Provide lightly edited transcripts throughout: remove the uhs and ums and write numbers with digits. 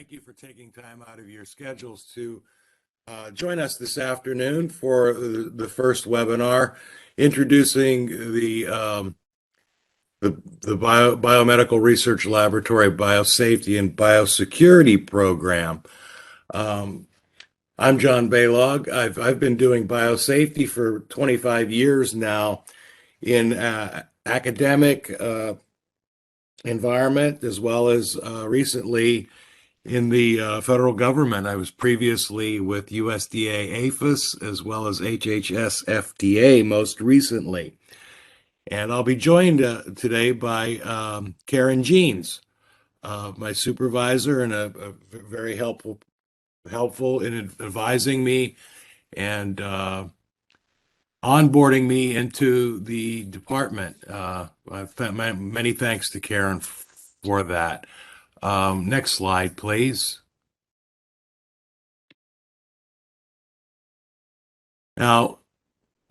thank you for taking time out of your schedules to join us this afternoon for the first webinar introducing the Biomedical Research Laboratory Biosafety and Biosecurity program. I'm John Balog. I've been doing biosafety for 25 years now in academic environment, as well as recently in the federal government. I was previously with USDA APHIS as well as HHS FDA most recently. And I'll be joined today by Karen Jeans, my supervisor, and a very helpful in advising me and onboarding me into the department. Many thanks to Karen for that. Next slide, please. Now,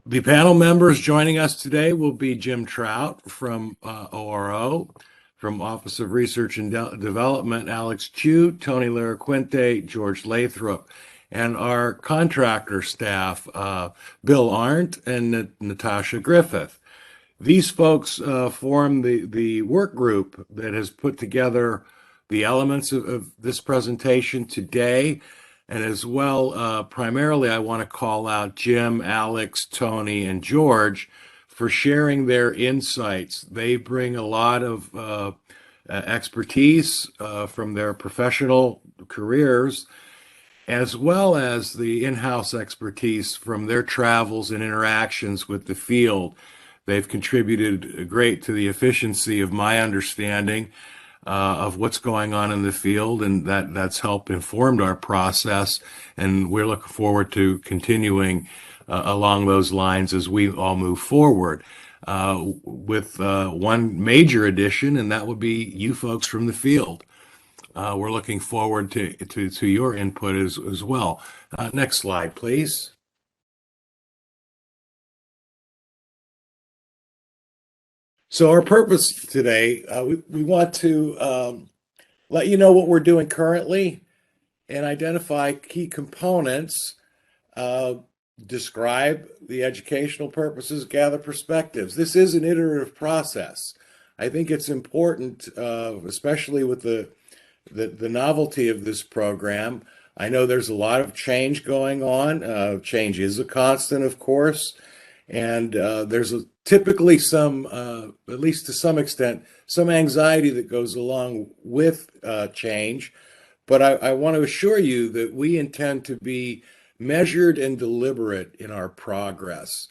the panel members joining us today will be Jim Trout from ORO, from Office of Research and Development, Alex Chu, Tony Laraquinte, George Lathrop, and our contractor staff, Bill Arndt and Natasha Griffith. These folks form the work group that has put together the elements of this presentation today, and as well, primarily I want to call out Jim, Alex, Tony, and George for sharing their insights. They bring a lot of expertise from their professional careers, as well as the in-house expertise from their travels and interactions with the field. They've contributed great to the efficiency of my understanding of what's going on in the field, and that's helped informed our process, and we're looking forward to continuing along those lines as we all move forward with one major addition, and that would be you folks from the field. We're looking forward to your input as well. Next slide, please. So our purpose today, we want to let you know what we're doing currently and identify key components, describe the educational purposes, gather perspectives. This is an iterative process. I think it's important, especially with the novelty of this program. I know there's a lot of change going on. Change is a constant, of course, and there's typically some, at least to some extent, some anxiety that goes along with change. But I want to assure you that we intend to be measured and deliberate in our progress.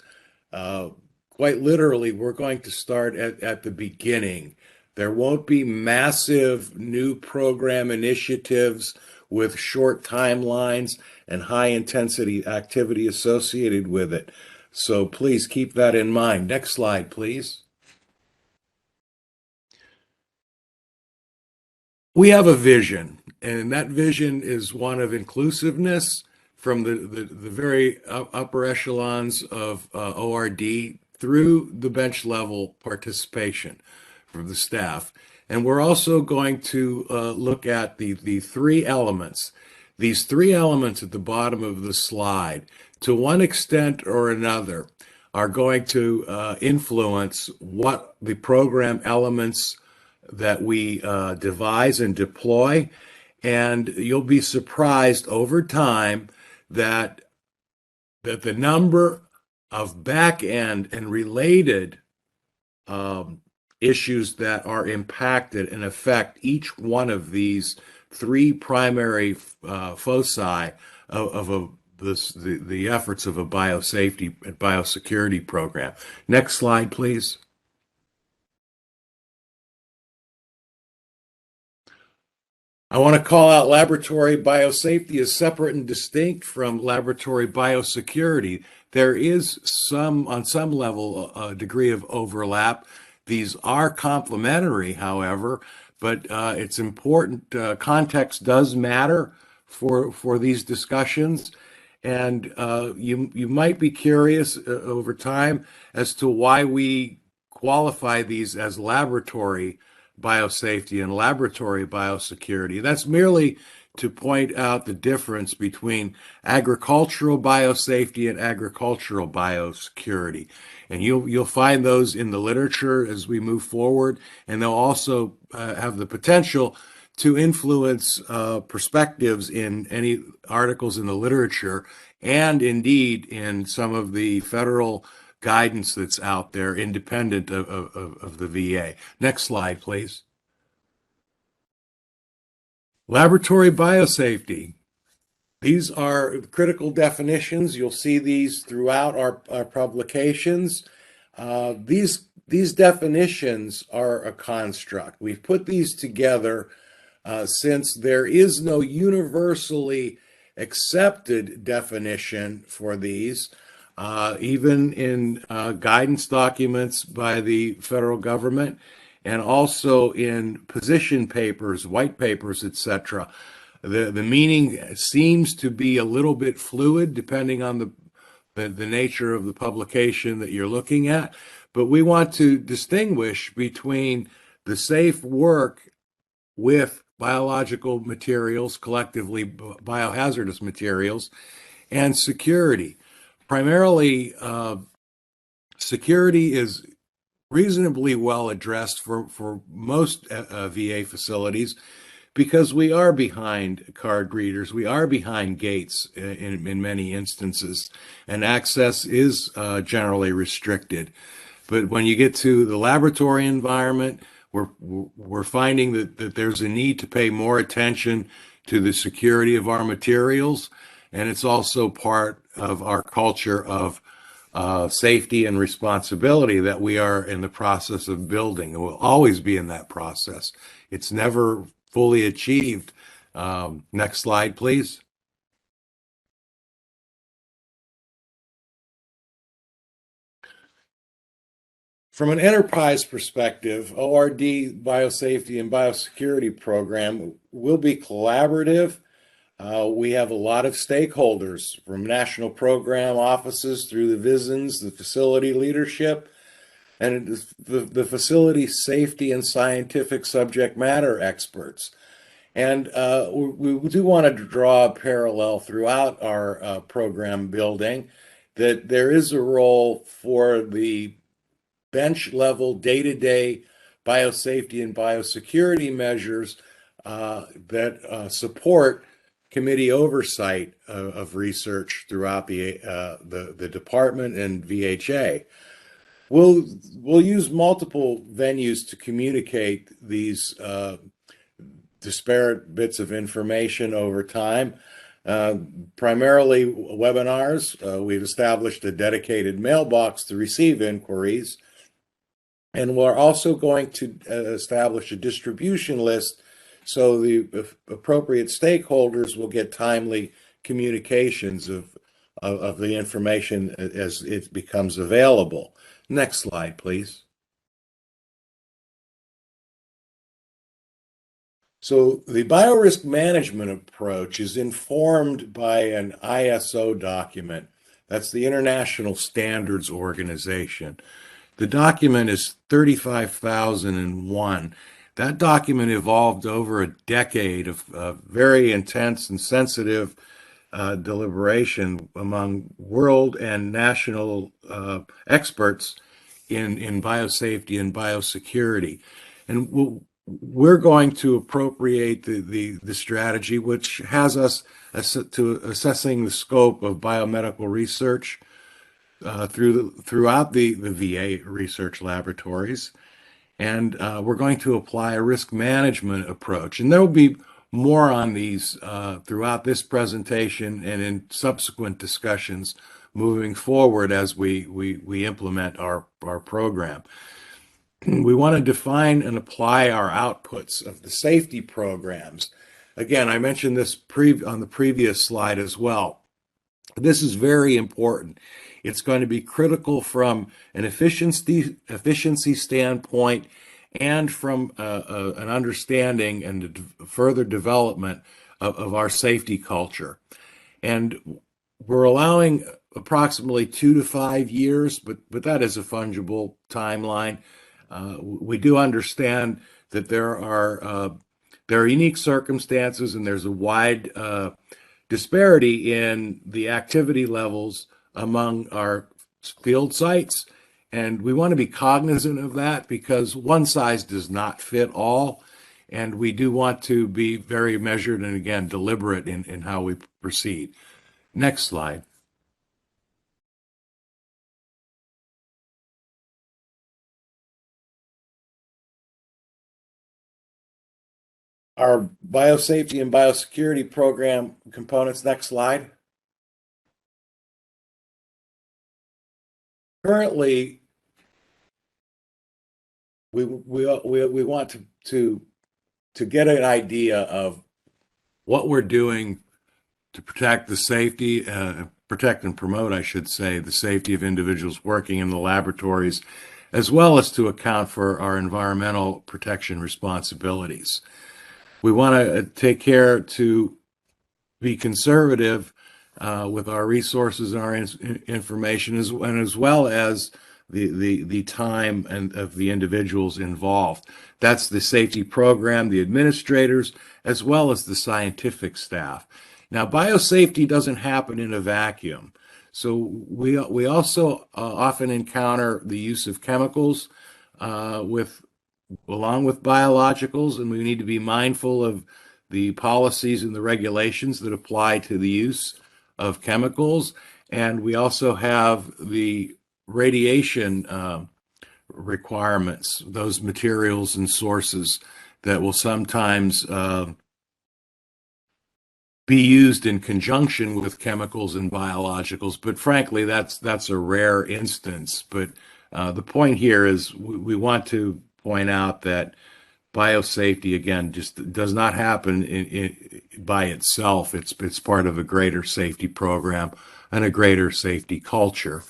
Quite literally, we're going to start at the beginning. There won't be massive new program initiatives with short timelines and high intensity activity associated with it. So please keep that in mind. Next slide, please. We have a vision, and that vision is one of inclusiveness from the very upper echelons of ORD through the bench level participation from the staff. And we're also going to look at the three elements. These three elements at the bottom of the slide, to one extent or another, are going to influence what the program elements that we devise and deploy. And you'll be surprised over time that the number of back-end and related issues that are impacted and affect each one of these three primary foci of the efforts of a biosafety and biosecurity program. Next slide, please. I want to call out laboratory biosafety as separate and distinct from laboratory biosecurity. There is on some level, a degree of overlap. These are complementary, however, but it's important. Context does matter for these discussions. And you might be curious over time as to why we qualify these as laboratory biosafety and laboratory biosecurity. That's merely to point out the difference between agricultural biosafety and agricultural biosecurity. And you'll find those in the literature as we move forward, and they'll also have the potential to influence perspectives in any articles in the literature and indeed in some of the federal guidance that's out there independent of the VA. Next slide, please. Laboratory biosafety. These are critical definitions. You'll see these throughout our publications. These definitions are a construct. We've put these together since there is no universally accepted definition for these, even in guidance documents by the federal government and also in position papers, white papers, etc. The meaning seems to be a little bit fluid depending on the nature of the publication that you're looking at, but we want to distinguish between the safe work with biological materials, collectively biohazardous materials, and security. Primarily, security is reasonably well addressed for most VA facilities because we are behind card readers, we are behind gates in many instances, and access is generally restricted. But when you get to the laboratory environment, we're finding that there's a need to pay more attention to the security of our materials, and it's also part of our culture of safety and responsibility that we are in the process of building. And we'll always be in that process. It's never fully achieved. Next slide, please. From an enterprise perspective, ORD Biosafety and Biosecurity program will be collaborative. We have a lot of stakeholders from national program offices through the VISNs, the facility leadership, and the facility safety and scientific subject matter experts. And we do want to draw a parallel throughout our program building that there is a role for the bench level day-to-day biosafety and biosecurity measures that support committee oversight of research throughout the department and VHA. We'll use multiple venues to communicate these disparate bits of information over time. Primarily webinars. We've established a dedicated mailbox to receive inquiries. And we're also going to establish a distribution list so the appropriate stakeholders will get timely communications of the information as it becomes available. Next slide, please. So the biorisk management approach is informed by an ISO document. That's the International Standards Organization. The document is 35,001. That document evolved over a decade of very intense and sensitive deliberation among world and national experts in biosafety and biosecurity. And we're going to appropriate the strategy, which has us to assessing the scope of biomedical research throughout the VA research laboratories. And we're going to apply a risk management approach. And there will be more on these throughout this presentation and in subsequent discussions moving forward as we implement our program. We want to define and apply our outputs of the safety programs. Again, I mentioned this on the previous slide as well. This is very important. It's going to be critical from an efficiency standpoint and from an understanding and further development of our safety culture. And we're allowing approximately 2 to 5 years, but that is a fungible timeline. We do understand that there are unique circumstances and there's a wide disparity in the activity levels among our field sites. And we want to be cognizant of that because one size does not fit all. And we do want to be very measured and, again, deliberate in how we proceed. Next slide. Our biosafety and biosecurity program components. Next slide. Currently, we want to get an idea of what we're doing to protect the safety, protect and promote, I should say, the safety of individuals working in the laboratories, as well as to account for our environmental protection responsibilities. We want to take care to be conservative with our resources and our information, as well as the time and of the individuals involved. That's the safety program, the administrators, as well as the scientific staff. Now, biosafety doesn't happen in a vacuum. So we also often encounter the use of chemicals along with biologicals, and we need to be mindful of the policies and the regulations that apply to the use of chemicals. And we also have the radiation requirements, those materials and sources that will sometimes be used in conjunction with chemicals and biologicals. But frankly, that's a rare instance. But the point here is we want to point out that biosafety, again, just does not happen by itself. It's part of a greater safety program and a greater safety culture.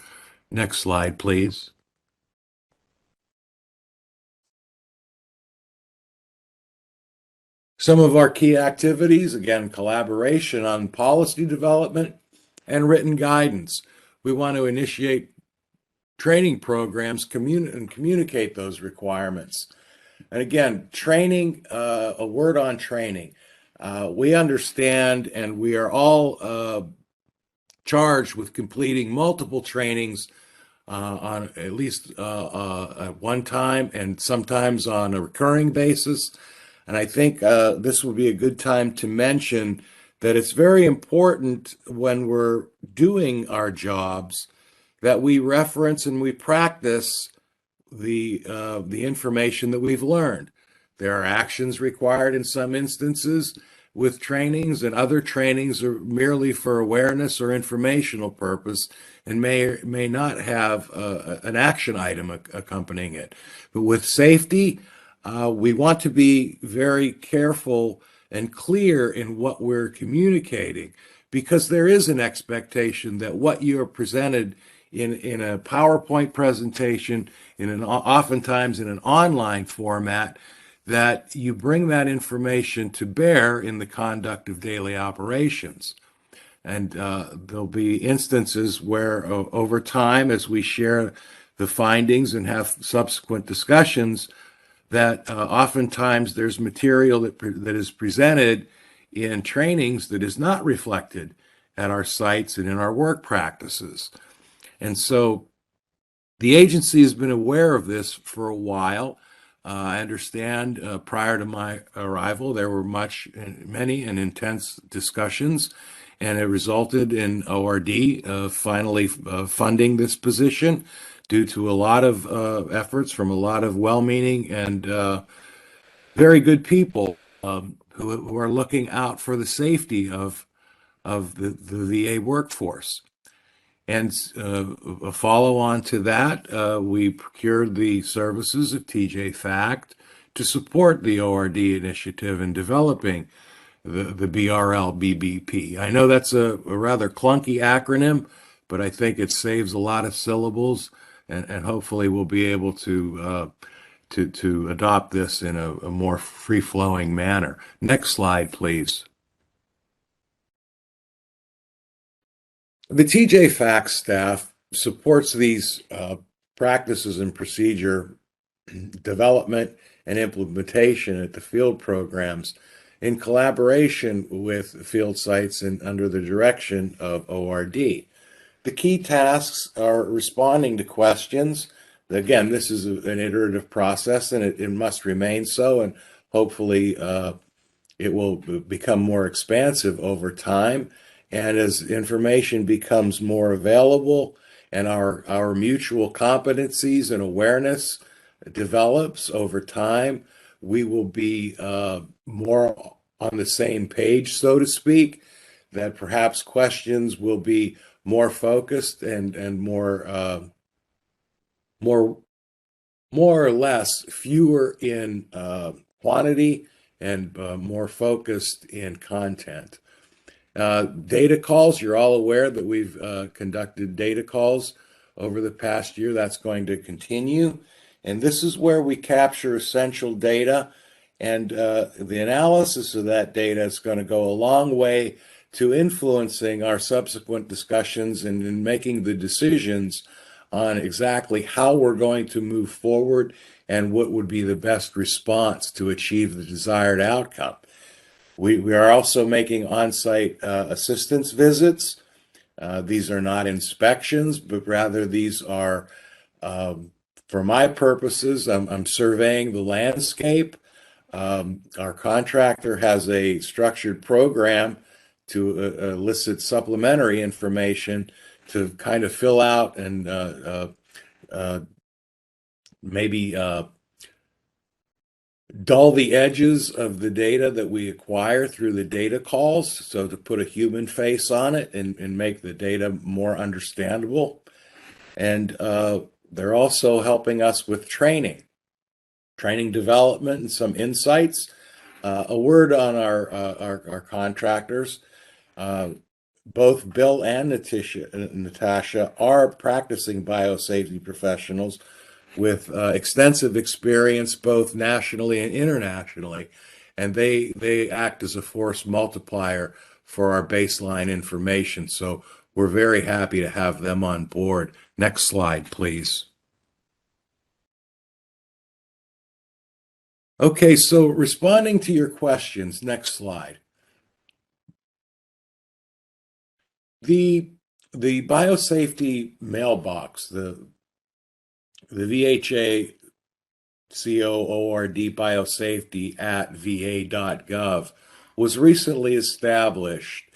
Next slide, please. Some of our key activities, again, collaboration on policy development and written guidance. We want to initiate training programs and communicate those requirements. And again, training, a word on training. We understand and we are all charged with completing multiple trainings on at least at one time and sometimes on a recurring basis. And I think this would be a good time to mention that it's very important when we're doing our jobs that we reference and we practice the information that we've learned. There are actions required in some instances with trainings, and other trainings are merely for awareness or informational purpose and may not have an action item accompanying it. But with safety, we want to be very careful and clear in what we're communicating, because there is an expectation that what you are presented in a PowerPoint presentation, oftentimes in an online format, that you bring that information to bear in the conduct of daily operations. And there'll be instances where over time, as we share the findings and have subsequent discussions, that oftentimes there's material that is presented in trainings that is not reflected at our sites and in our work practices. And so the agency has been aware of this for a while. I understand prior to my arrival, there were many and intense discussions, and it resulted in ORD finally funding this position due to a lot of efforts from a lot of well-meaning and very good people who are looking out for the safety of the VA workforce. And a follow-on to that, we procured the services of TJ Fact to support the ORD initiative in developing the BRL BBP. I know that's a rather clunky acronym, but I think it saves a lot of syllables, and hopefully we'll be able to adopt this in a more free-flowing manner. Next slide, please. The TJ Fax staff supports these practices and procedure development and implementation at the field programs in collaboration with field sites and under the direction of ORD. The key tasks are responding to questions. Again, this is an iterative process, and it must remain so, and hopefully it will become more expansive over time. And as information becomes more available and our mutual competencies and awareness develops over time, we will be more on the same page, so to speak, that perhaps questions will be more focused and more more or less fewer in quantity and more focused in content. Data calls, you're all aware that we've conducted data calls over the past year. That's going to continue. And this is where we capture essential data. And the analysis of that data is going to go a long way to influencing our subsequent discussions and in making the decisions on exactly how we're going to move forward and what would be the best response to achieve the desired outcome. We are also making on-site assistance visits. These are not inspections, but rather these are, for my purposes, I'm surveying the landscape. Our contractor has a structured program to elicit supplementary information to kind of fill out and maybe dull the edges of the data that we acquire through the data calls, so to put a human face on it and make the data more understandable. And they're also helping us with training development, and some insights. A word on our contractors. Both Bill and Natasha are practicing biosafety professionals with extensive experience both nationally and internationally, and they act as a force multiplier for our baseline information. So we're very happy to have them on board. Next slide, please. Okay, so responding to your questions, next slide. The biosafety mailbox, the VHA COORD Biosafety at va.gov was recently established.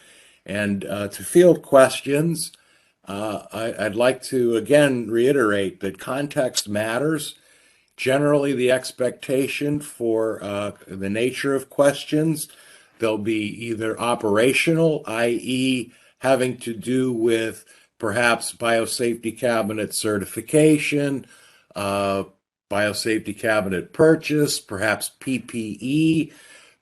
And to field questions, I'd like to again reiterate that context matters. Generally, the expectation for the nature of questions, they'll be either operational, i.e., having to do with perhaps biosafety cabinet certification, biosafety cabinet purchase, perhaps PPE,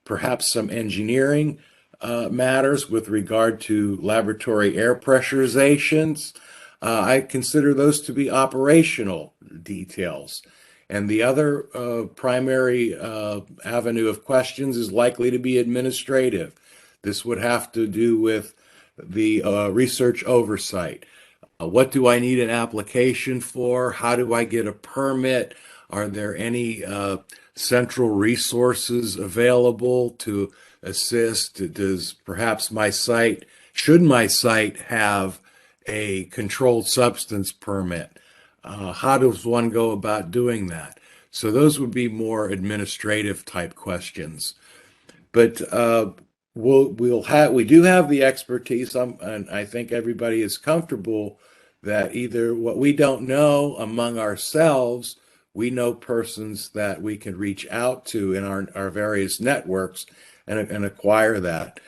perhaps some engineering matters with regard to laboratory air pressurizations. I consider those to be operational details. And the other primary avenue of questions is likely to be administrative. This would have to do with the research oversight. What do I need an application for? How do I get a permit? Are there any central resources available to assist? Does perhaps should my site have a controlled substance permit? How does one go about doing that? So those would be more administrative type questions. But we do have the expertise, and I think everybody is comfortable that either what we don't know among ourselves, we know persons that we can reach out to in our various networks and acquire that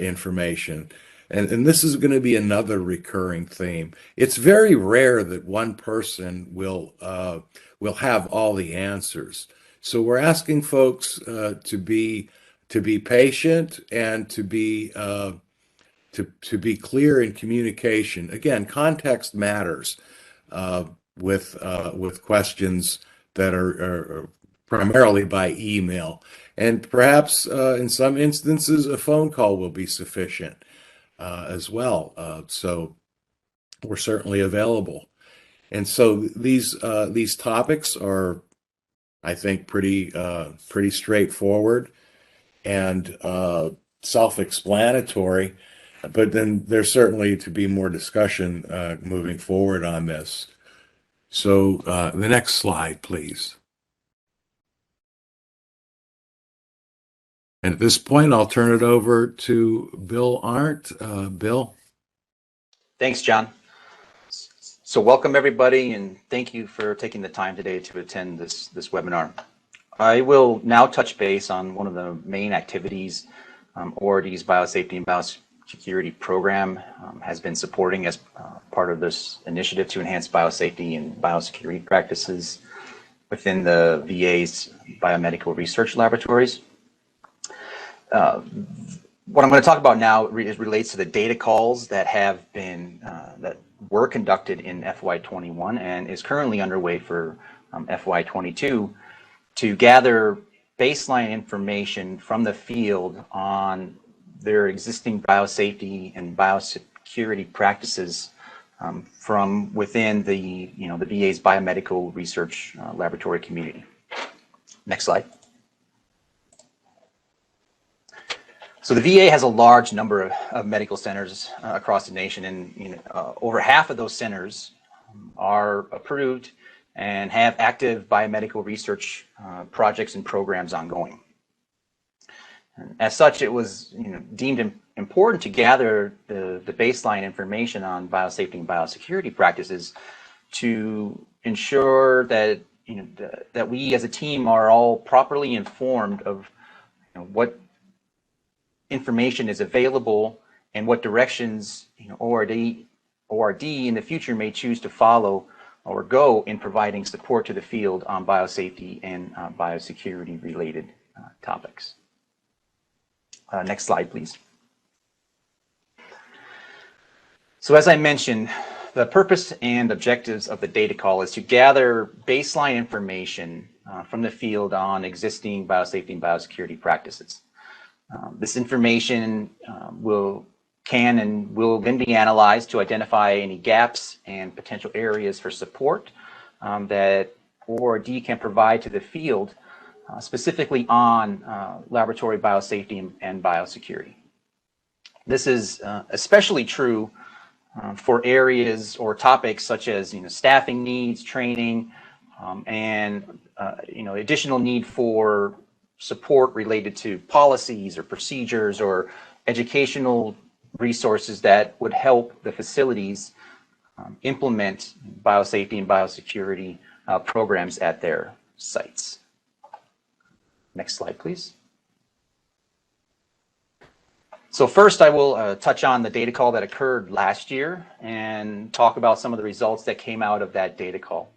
information. And this is going to be another recurring theme. It's very rare that one person will have all the answers. So we're asking folks to be patient and to be clear in communication. Again, context matters with questions that are primarily by email, and perhaps in some instances a phone call will be sufficient as well. So we're certainly available. And so these topics are I think pretty straightforward and self-explanatory. But then there's certainly to be more discussion moving forward on this. So the next slide, please. And at this point, I'll turn it over to Bill Arndt. Bill. Thanks, John. So welcome everybody, and thank you for taking the time today to attend this webinar. I will now touch base on one of the main activities ORD's Biosafety and Biosecurity program has been supporting as part of this initiative to enhance biosafety and biosecurity practices within the VA's biomedical research laboratories. What I'm going to talk about now relates to the data calls that have been that were conducted in FY21 and is currently underway for FY22 to gather baseline information from the field on their existing biosafety and biosecurity practices from within the the VA's biomedical research laboratory community. Next slide. So the VA has a large number of medical centers across the nation, and over half of those centers are approved and have active biomedical research projects and programs ongoing. And as such, it was deemed important to gather the baseline information on biosafety and biosecurity practices to ensure that that we as a team are all properly informed of what information is available and what directions ORD in the future may choose to follow or go in providing support to the field on biosafety and biosecurity related topics. Next slide, please. So as I mentioned, the purpose and objectives of the data call is to gather baseline information from the field on existing biosafety and biosecurity practices. This information can and will then be analyzed to identify any gaps and potential areas for support that ORD can provide to the field, specifically on laboratory biosafety and biosecurity. This is especially true for areas or topics such as staffing needs, training, and additional need for support related to policies or procedures or educational resources that would help the facilities implement biosafety and biosecurity programs at their sites. Next slide, please. So first, I will touch on the data call that occurred last year and talk about some of the results that came out of that data call.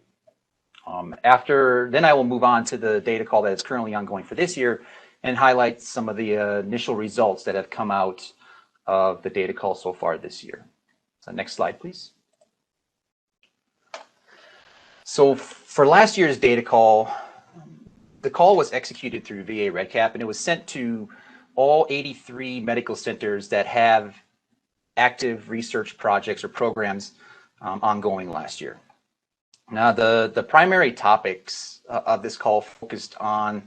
Then I will move on to the data call that is currently ongoing for this year and highlight some of the initial results that have come out of the data call so far this year. So next slide, please. So for last year's data call, the call was executed through VA REDCap, and it was sent to all 83 medical centers that have active research projects or programs ongoing last year. Now, the primary topics of this call focused on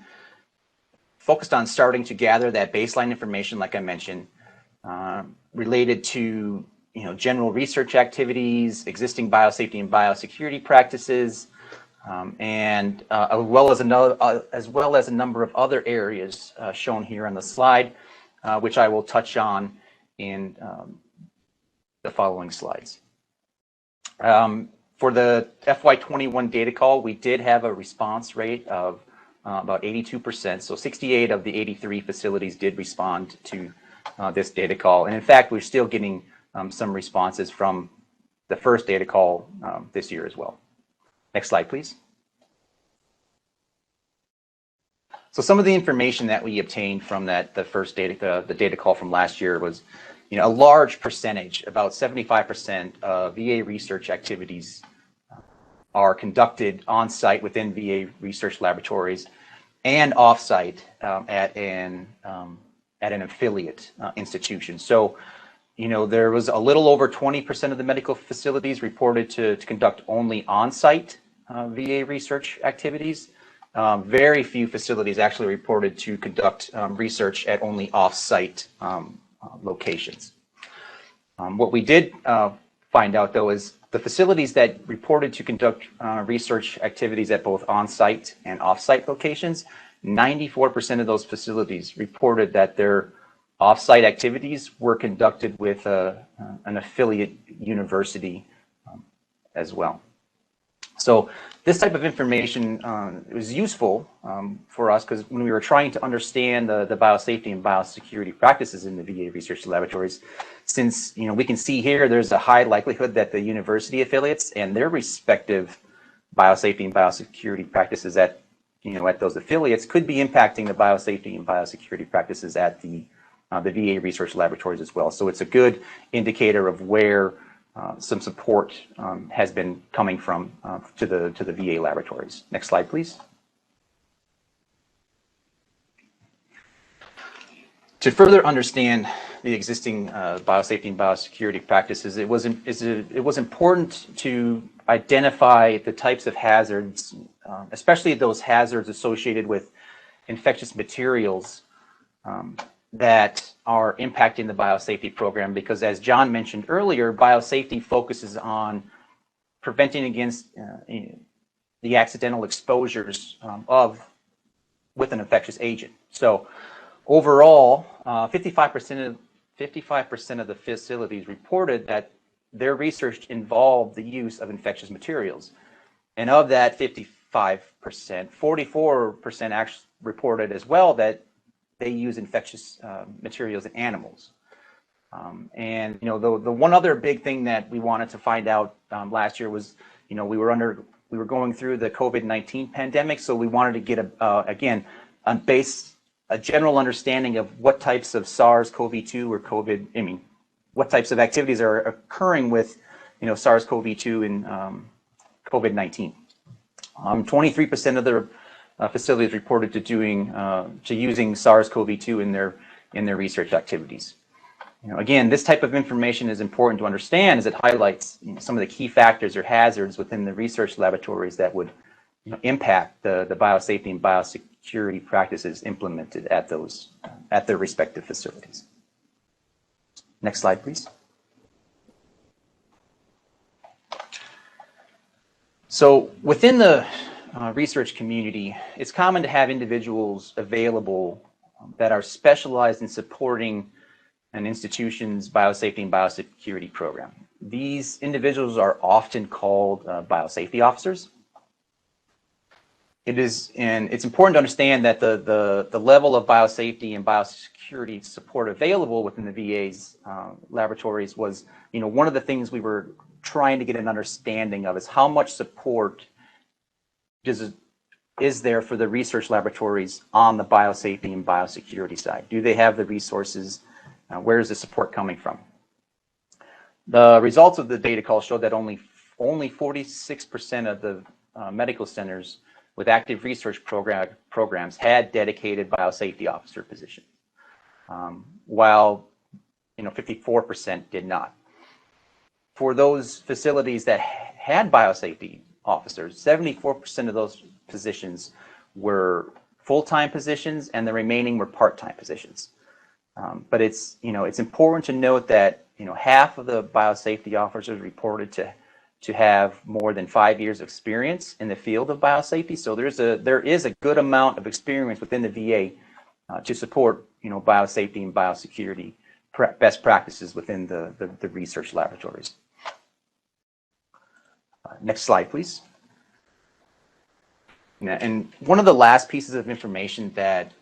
starting to gather that baseline information, like I mentioned, related to general research activities, existing biosafety and biosecurity practices, and as well as a number of other areas shown here on the slide, which I will touch on in the following slides. For the FY21 data call, we did have a response rate of about 82%. So 68 of the 83 facilities did respond to this data call. And in fact, we're still getting some responses from the first data call this year as well. Next slide, please. So some of the information that we obtained from the data call from last year was a large percentage, about 75% of VA research activities are conducted on site within VA research laboratories and off site at an affiliate institution. So, there was a little over 20% of the medical facilities reported to conduct only on site VA research activities, very few facilities actually reported to conduct research at only off-site locations. What we did find out, though, is the facilities that reported to conduct research activities at both on-site and off-site locations, 94% of those facilities reported that their off-site activities were conducted with an affiliate university as well. So this type of information was useful for us because when we were trying to understand the biosafety and biosecurity practices in the VA research laboratories, since we can see here there's a high likelihood that the university affiliates and their respective biosafety and biosecurity practices at those affiliates could be impacting the biosafety and biosecurity practices at the VA research laboratories as well. So it's a good indicator of where some support has been coming from to the VA laboratories. Next slide, please. To further understand the existing biosafety and biosecurity practices, it was important to identify the types of hazards, especially those hazards associated with infectious materials that are impacting the biosafety program, because as John mentioned earlier, biosafety focuses on preventing against the accidental exposures with an infectious agent. So overall, 55% of the facilities reported that their research involved the use of infectious materials. And of that 55%, 44% actually reported as well that they use infectious materials in animals. And the one other big thing that we wanted to find out last year was, we were going through the COVID-19 pandemic, so we wanted to get a general understanding of what types of SARS-CoV-2 or what types of activities are occurring with SARS-CoV-2 and COVID-19. 23% of the facilities reported to using SARS-CoV-2 in their research activities. Again, this type of information is important to understand as it highlights some of the key factors or hazards within the research laboratories that would impact the biosafety and biosecurity practices implemented at their respective facilities. Next slide, please. So within the research community, it's common to have individuals available that are specialized in supporting an institution's biosafety and biosecurity program. These individuals are often called biosafety officers. It's important to understand that the level of biosafety and biosecurity support available within the VA's laboratories was, one of the things we were trying to get an understanding of is how much support is there for the research laboratories on the biosafety and biosecurity side. Do they have the resources? Where is the support coming from? The results of the data call showed that only 46% of the medical centers with active research programs had dedicated biosafety officer positions, while 54% did not. For those facilities that had biosafety officers, 74% of those positions were full-time positions and the remaining were part-time positions. But it's important to note that half of the biosafety officers reported to have more than 5 years of experience in the field of biosafety. So there is a good amount of experience within the VA to support biosafety and biosecurity best practices within the research laboratories. Next slide, please. And one of the last pieces of information that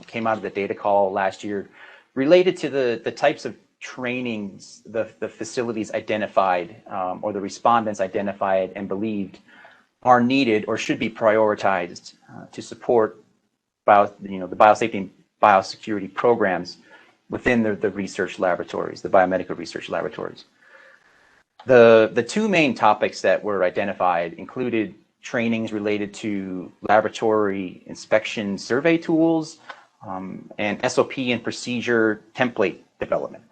came out of the data call last year related to the types of trainings the facilities identified or the respondents identified and believed are needed or should be prioritized to support the biosafety and biosecurity programs within the research laboratories, the biomedical research laboratories. The two main topics that were identified included trainings related to laboratory inspection survey tools and SOP and procedure template development.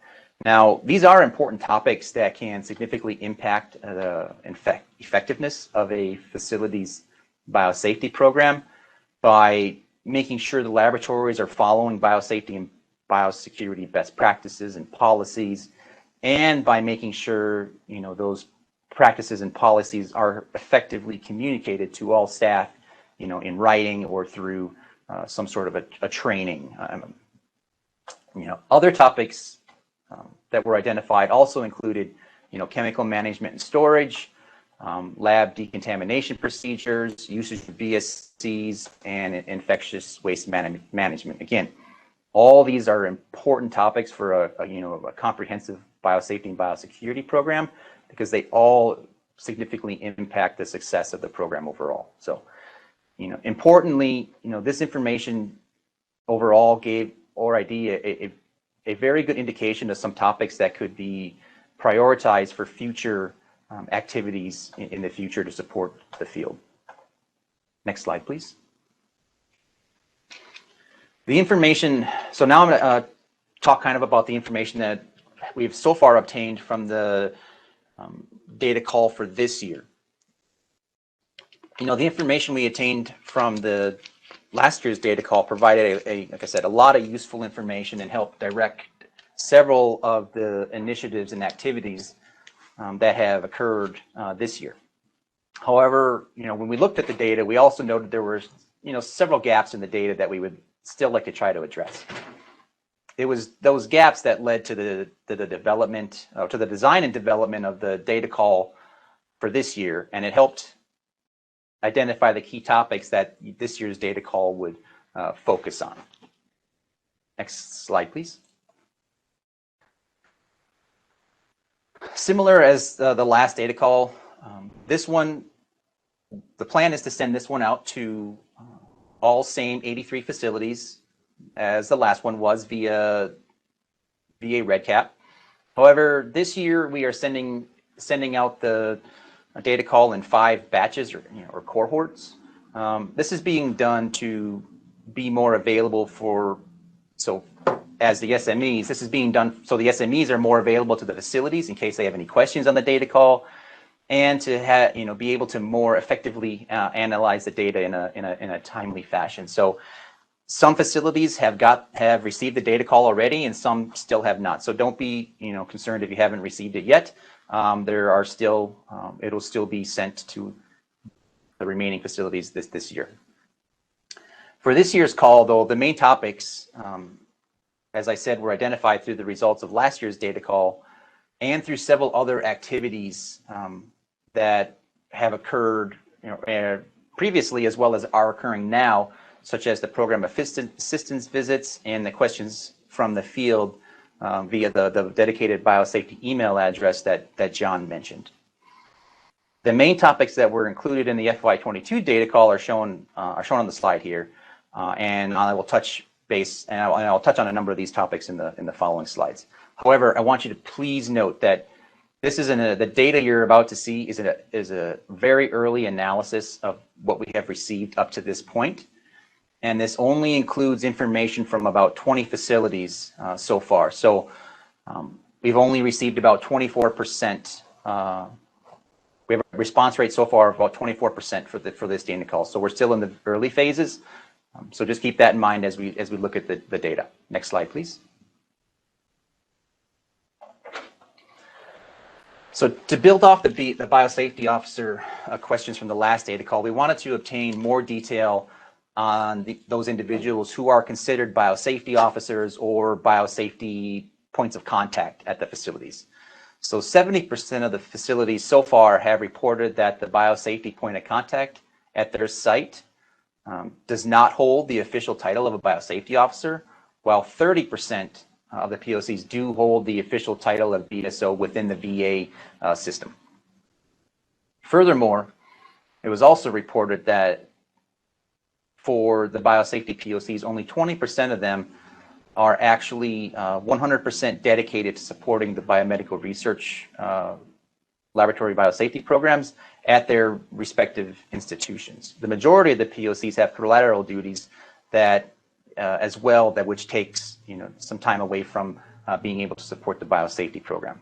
Now, these are important topics that can significantly impact the effectiveness of a facility's biosafety program. by making sure the laboratories are following biosafety and biosecurity best practices and policies, and by making sure those practices and policies are effectively communicated to all staff, in writing or through some sort of a training. Other topics that were identified also included, chemical management and storage, lab decontamination procedures, usage of BSCs, and infectious waste management. Again, all these are important topics for a comprehensive biosafety and biosecurity program, because they all significantly impact the success of the program overall. So, importantly, this information overall gave ORD a very good indication of some topics that could be prioritized for future activities in the future to support the field. Next slide, please. The information, so now I'm going to talk kind of about the information that we've so far obtained from the data call for this year. The information we attained from the last year's data call provided like I said, a lot of useful information and helped direct several of the initiatives and activities that have occurred this year. However, when we looked at the data, we also noted there were, several gaps in the data that we would still like to try to address. It was those gaps that led to the development, to the design and development of the data call for this year, and it helped identify the key topics that this year's data call would focus on. Next slide, please. Similar as the last data call, this one, the plan is to send this one out to all same 83 facilities as the last one was via REDCap. However, this year we are sending out the data call in 5 batches or cohorts. This is being done to be more available as the SMEs. This is being done so the SMEs are more available to the facilities in case they have any questions on the data call, and to be able to more effectively analyze the data in a timely fashion. So some facilities have received the data call already, and some still have not. So don't be concerned if you haven't received it yet. There are still it'll still be sent to the remaining facilities this year. For this year's call, though, the main topics, as I said, were identified through the results of last year's data call and through several other activities that have occurred previously as well as are occurring now, such as the program assistance visits and the questions from the field via the dedicated biosafety email address that John mentioned. The main topics that were included in the FY22 data call are shown on the slide here, and I will touch base and I'll touch on a number of these topics in the following slides. However, I want you to please note that this isn't the data you're about to see is a very early analysis of what we have received up to this point. And this only includes information from about 20 facilities so far. So we've only received about 24%. We have a response rate so far of about 24% for this data call. So we're still in the early phases. So just keep that in mind as we look at the data. Next slide, please. So to build off the biosafety officer questions from the last data call, we wanted to obtain more detail on those individuals who are considered biosafety officers or biosafety points of contact at the facilities. So 70% of the facilities so far have reported that the biosafety point of contact at their site does not hold the official title of a biosafety officer, while 30% of the POCs do hold the official title of BSO within the VA system. Furthermore, it was also reported that for the biosafety POCs, only 20% of them are actually 100% dedicated to supporting the biomedical research laboratory biosafety programs at their respective institutions. The majority of the POCs have collateral duties that as well, which takes some time away from being able to support the biosafety program.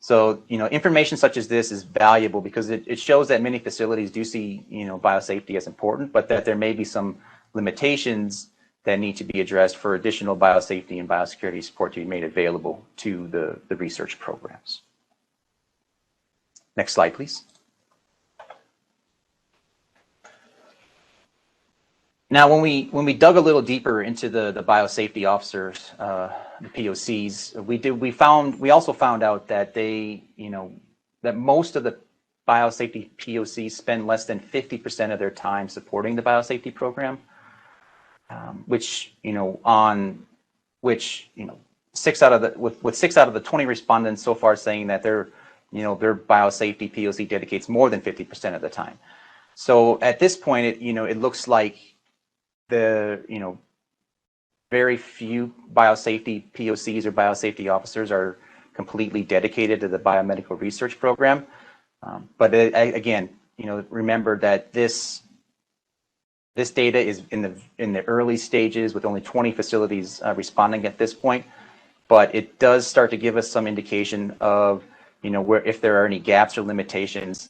So information such as this is valuable because it shows that many facilities do see biosafety as important, but that there may be some limitations that need to be addressed for additional biosafety and biosecurity support to be made available to the research programs. Next slide, please. Now, when we dug a little deeper into the biosafety officers, the POCs, we also found out that that most of the biosafety POCs spend less than 50% of their time supporting the biosafety program, with 6 out of the 20 respondents so far saying that their biosafety POC dedicates more than 50% of the time. So at this point, it looks like very few biosafety POCs or biosafety officers are completely dedicated to the biomedical research program. But again, remember that this data is in the early stages with only 20 facilities responding at this point. But it does start to give us some indication of where, if there are any gaps or limitations,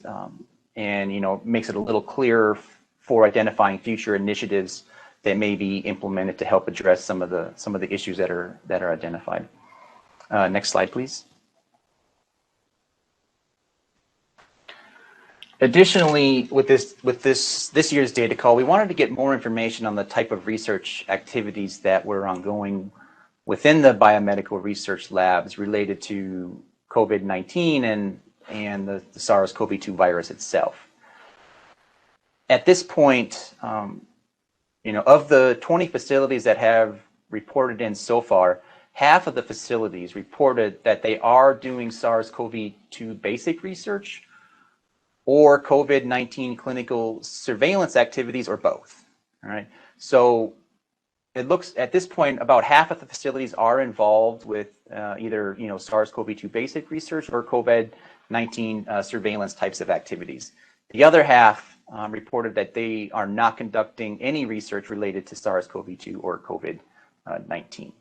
and makes it a little clearer for identifying future initiatives that may be implemented to help address some of the issues that are identified. Next slide, please. Additionally, with this year's data call, we wanted to get more information on the type of research activities that were ongoing within the biomedical research labs related to COVID-19 and the SARS-CoV-2 virus itself. At this point, of the 20 facilities that have reported in so far, half of the facilities reported that they are doing SARS-CoV-2 basic research or COVID-19 clinical surveillance activities, or both. All right. So it looks at this point about half of the facilities are involved with either SARS-CoV-2 basic research or COVID-19 surveillance types of activities. The other half reported that they are not conducting any research related to SARS-CoV-2 or COVID-19.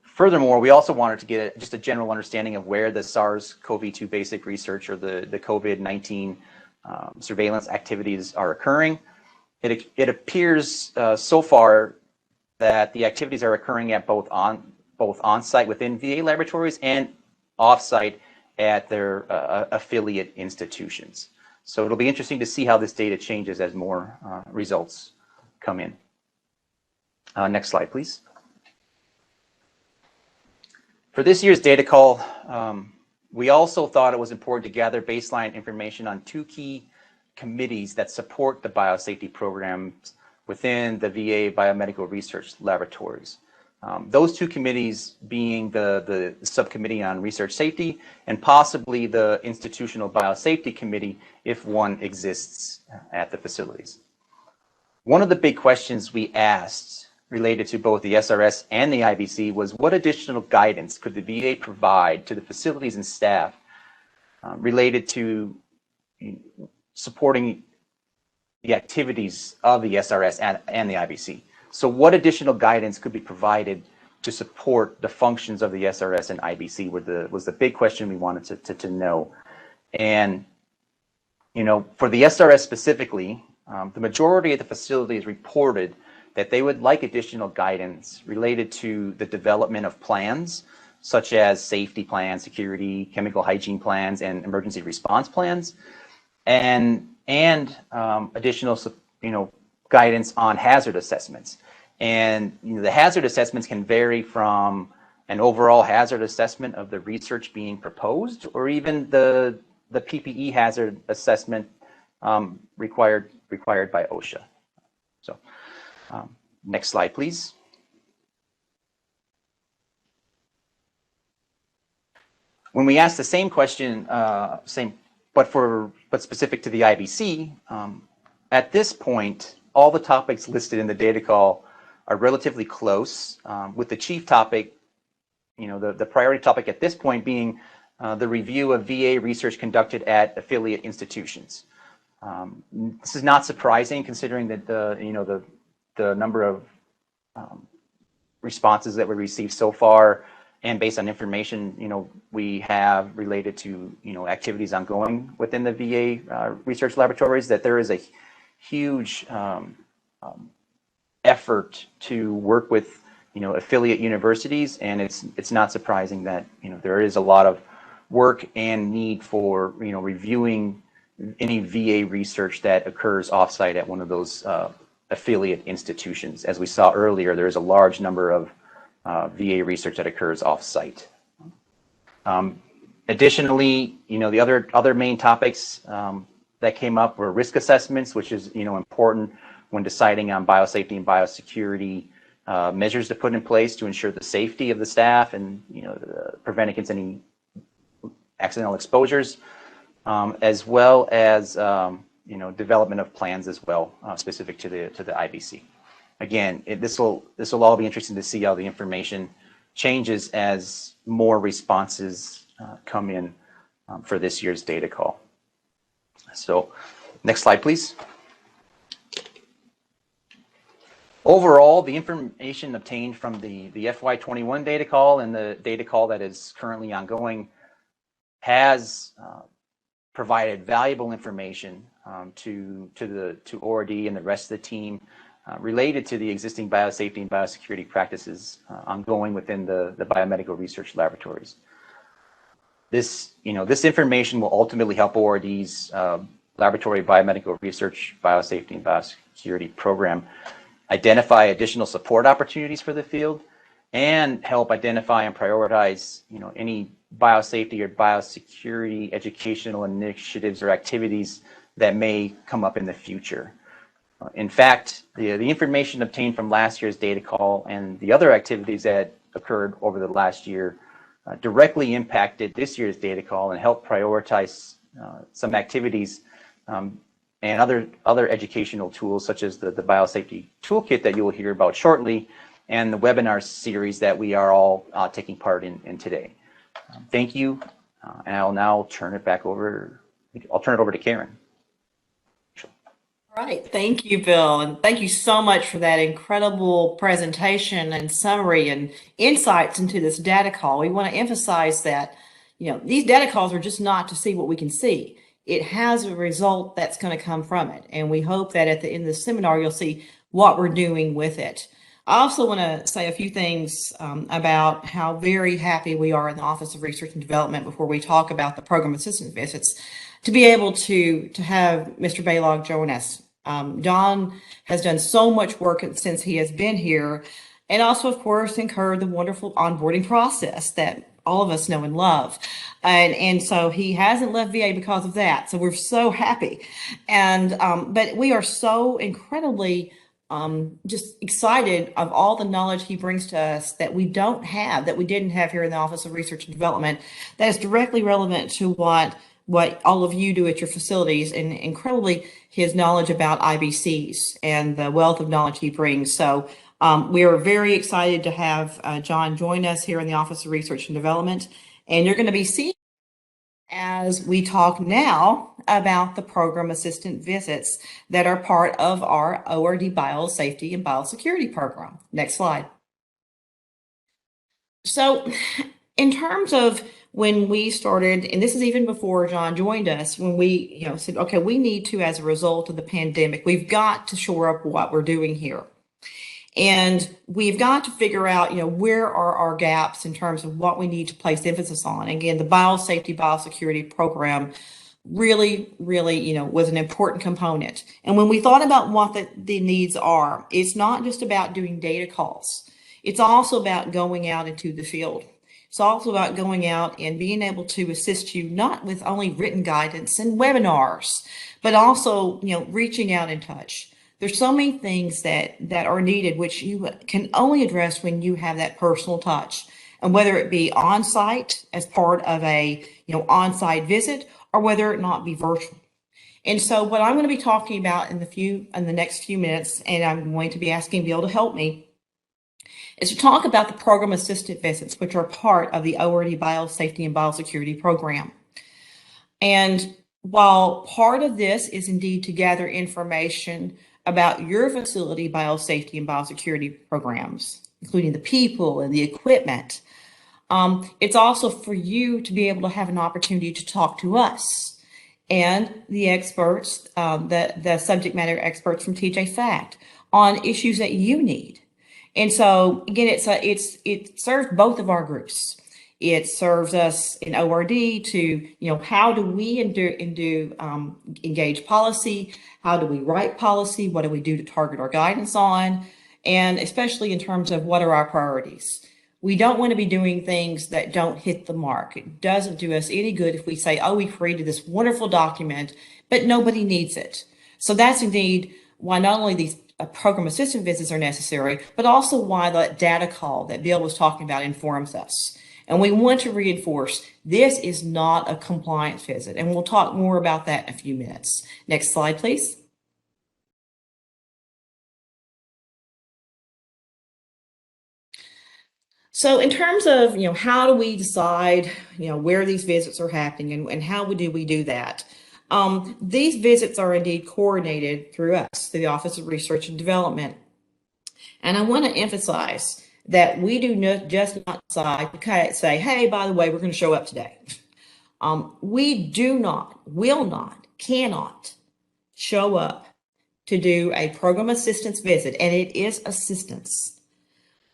Furthermore, we also wanted to get just a general understanding of where the SARS-CoV-2 basic research or the COVID-19 surveillance activities are occurring. It appears so far that the activities are occurring at both on-site within VA laboratories and off-site at their affiliate institutions. So it'll be interesting to see how this data changes as more results come in. Next slide, please. For this year's data call, we also thought it was important to gather baseline information on 2 key committees that support the biosafety programs within the VA biomedical research laboratories. Those 2 committees being the subcommittee on research safety and possibly the institutional biosafety committee if one exists at the facilities. One of the big questions we asked related to both the SRS and the IBC was what additional guidance could the VA provide to the facilities and staff related to supporting the activities of the SRS and the IBC. So what additional guidance could be provided to support the functions of the SRS and IBC was the big question we wanted to know. And for the SRS specifically, the majority of the facilities reported that they would like additional guidance related to the development of plans, such as safety plans, security, chemical hygiene plans, and emergency response plans, and additional guidance on hazard assessments. And the hazard assessments can vary from an overall hazard assessment of the research being proposed, or even the PPE hazard assessment required by OSHA. So next slide, please. When we asked the same question, but specific to the IBC, at this point, all the topics listed in the data call are relatively close, with the chief topic, the priority topic at this point being the review of VA research conducted at affiliate institutions. This is not surprising considering that the number of responses that we received so far, and based on information we have related to activities ongoing within the VA research laboratories, that there is a huge effort to work with, affiliate universities, and it's not surprising that, there is a lot of work and need for, reviewing any VA research that occurs offsite at one of those affiliate institutions. As we saw earlier, there is a large number of VA research that occurs offsite. Additionally, the other main topics that came up were risk assessments, which is important when deciding on biosafety and biosecurity measures to put in place to ensure the safety of the staff and prevent against any accidental exposures, as well as development of plans as well, specific to the IBC. Again, this will all be interesting to see how the information changes as more responses come in for this year's data call. So, next slide, please. Overall, the information obtained from the FY21 data call and the data call that is currently ongoing has provided valuable information to ORD and the rest of the team related to the existing biosafety and biosecurity practices ongoing within the biomedical research laboratories. This information will ultimately help ORD's laboratory biomedical research, biosafety and biosecurity program identify additional support opportunities for the field and help identify and prioritize, any biosafety or biosecurity educational initiatives or activities that may come up in the future. In fact, the information obtained from last year's data call and the other activities that occurred over the last year directly impacted this year's data call and helped prioritize some activities and other educational tools, such as the biosafety toolkit that you will hear about shortly, and the webinar series that we are all taking part in today. Thank you, and I'll now turn it over to Karen. All right, thank you, Bill, and thank you so much for that incredible presentation and summary and insights into this data call. We want to emphasize that, these data calls are just not to see what we can see. It has a result that's going to come from it, and we hope that at the end of the seminar, you'll see what we're doing with it. I also want to say a few things about how very happy we are in the Office of Research and Development before we talk about the program assistant visits, to be able to have Mr. Balog join us. John has done so much work since he has been here, and also, of course, incurred the wonderful onboarding process that all of us know and love. And so he hasn't left VA because of that. So we're so happy. And but we are so incredibly just excited of all the knowledge he brings to us that we didn't have here in the Office of Research and Development, that is directly relevant to what all of you do at your facilities, and incredibly his knowledge about IBCs and the wealth of knowledge he brings. So we are very excited to have John join us here in the Office of Research and Development, and you're going to be seeing as we talk now about the program assistant visits that are part of our ORD Biosafety and Biosecurity program. Next slide. So in terms of when we started, and this is even before John joined us, when we said, okay, we need to, as a result of the pandemic, we've got to shore up what we're doing here. And we've got to figure out, where are our gaps in terms of what we need to place emphasis on. Again, the biosafety, biosecurity program really, was an important component. And when we thought about what the needs are, it's not just about doing data calls. It's also about going out into the field. It's also about going out and being able to assist you, not with only written guidance and webinars, but also, reaching out in touch. There's so many things that are needed, which you can only address when you have that personal touch. And whether it be on-site as part of a on-site visit, or whether it not be virtual. And so what I'm going to be talking about in the next few minutes, and I'm going to be asking Bill to help me, is to talk about the program assistant visits, which are part of the ORD Biosafety and Biosecurity program. And while part of this is indeed to gather information about your facility biosafety and biosecurity programs, including the people and the equipment, it's also for you to be able to have an opportunity to talk to us and the experts, the subject matter experts from TJ Fact on issues that you need. And so again, it serves both of our groups. It serves us in ORD to, how do we engage policy? How do we write policy? What do we do to target our guidance on? And especially in terms of what are our priorities? We don't want to be doing things that don't hit the mark. It doesn't do us any good if we say, oh, we created this wonderful document, but nobody needs it. So that's indeed why not only these program assistant visits are necessary, but also why the data call that Bill was talking about informs us. And we want to reinforce this is not a compliance visit. And we'll talk more about that in a few minutes. Next slide, please. So in terms of, how do we decide, where these visits are happening and how do we do that? These visits are indeed coordinated through us, through the Office of Research and Development. And I want to emphasize that we do not just not decide to say, hey, by the way, we're going to show up today. We do not, will not, cannot show up to do a program assistance visit, and it is assistance,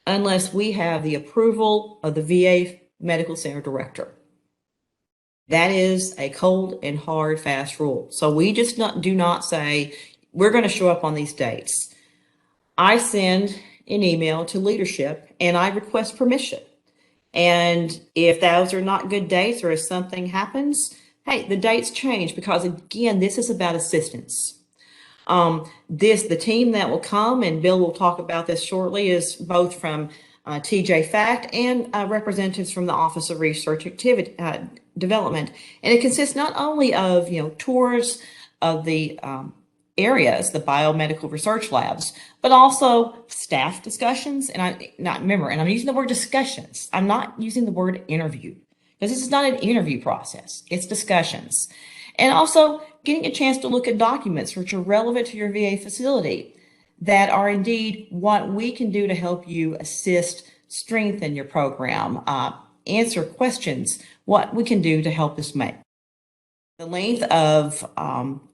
unless we have the approval of the VA Medical Center Director. That is a cold and hard, fast rule. So we just do not say, we're going to show up on these dates. I send an email to leadership and I request permission. And if those are not good dates or if something happens, hey, the dates change, because again, this is about assistance. The team that will come, and Bill will talk about this shortly, is both from TJ Fact and representatives from the Office of Research Development. And it consists not only of, tours of the areas, the biomedical research labs, but also staff discussions. And I'm using the word discussions. I'm not using the word interview, because this is not an interview process. It's discussions. And also getting a chance to look at documents which are relevant to your VA facility that are indeed what we can do to help you assist, strengthen your program, answer questions, what we can do to help this make. The length of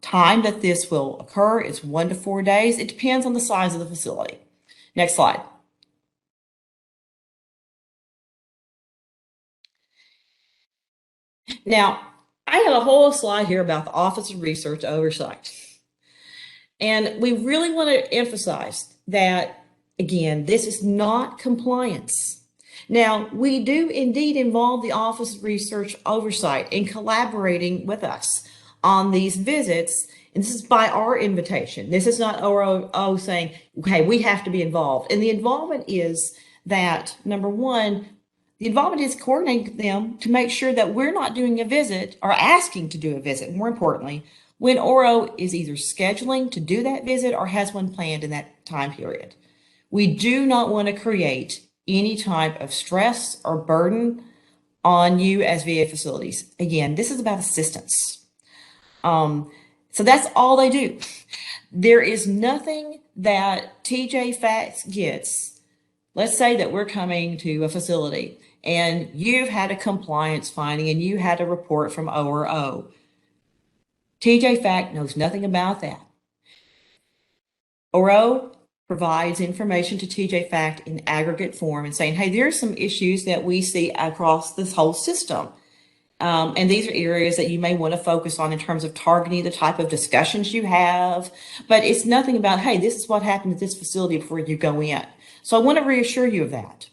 time that this will occur is 1 to 4 days. It depends on the size of the facility. Next slide. Now, I have a whole slide here about the Office of Research Oversight. And we really want to emphasize that, again, this is not compliance. Now, we do indeed involve the Office of Research Oversight in collaborating with us on these visits. And this is by our invitation. This is not ORO saying, okay, we have to be involved. And the involvement is that, number one, the involvement is coordinating them to make sure that we're not doing a visit or asking to do a visit, more importantly, when ORO is either scheduling to do that visit or has one planned in that time period. We do not want to create any type of stress or burden on you as VA facilities. Again, this is about assistance. So that's all they do. There is nothing that TJ Facts gets. Let's say that we're coming to a facility and you've had a compliance finding and you had a report from ORO. TJ Fact knows nothing about that. ORO provides information to TJ Fact in aggregate form and saying, hey, there's some issues that we see across this whole system. And these are areas that you may want to focus on in terms of targeting the type of discussions you have. But it's nothing about, hey, this is what happened at this facility before you go in. So I want to reassure you of that.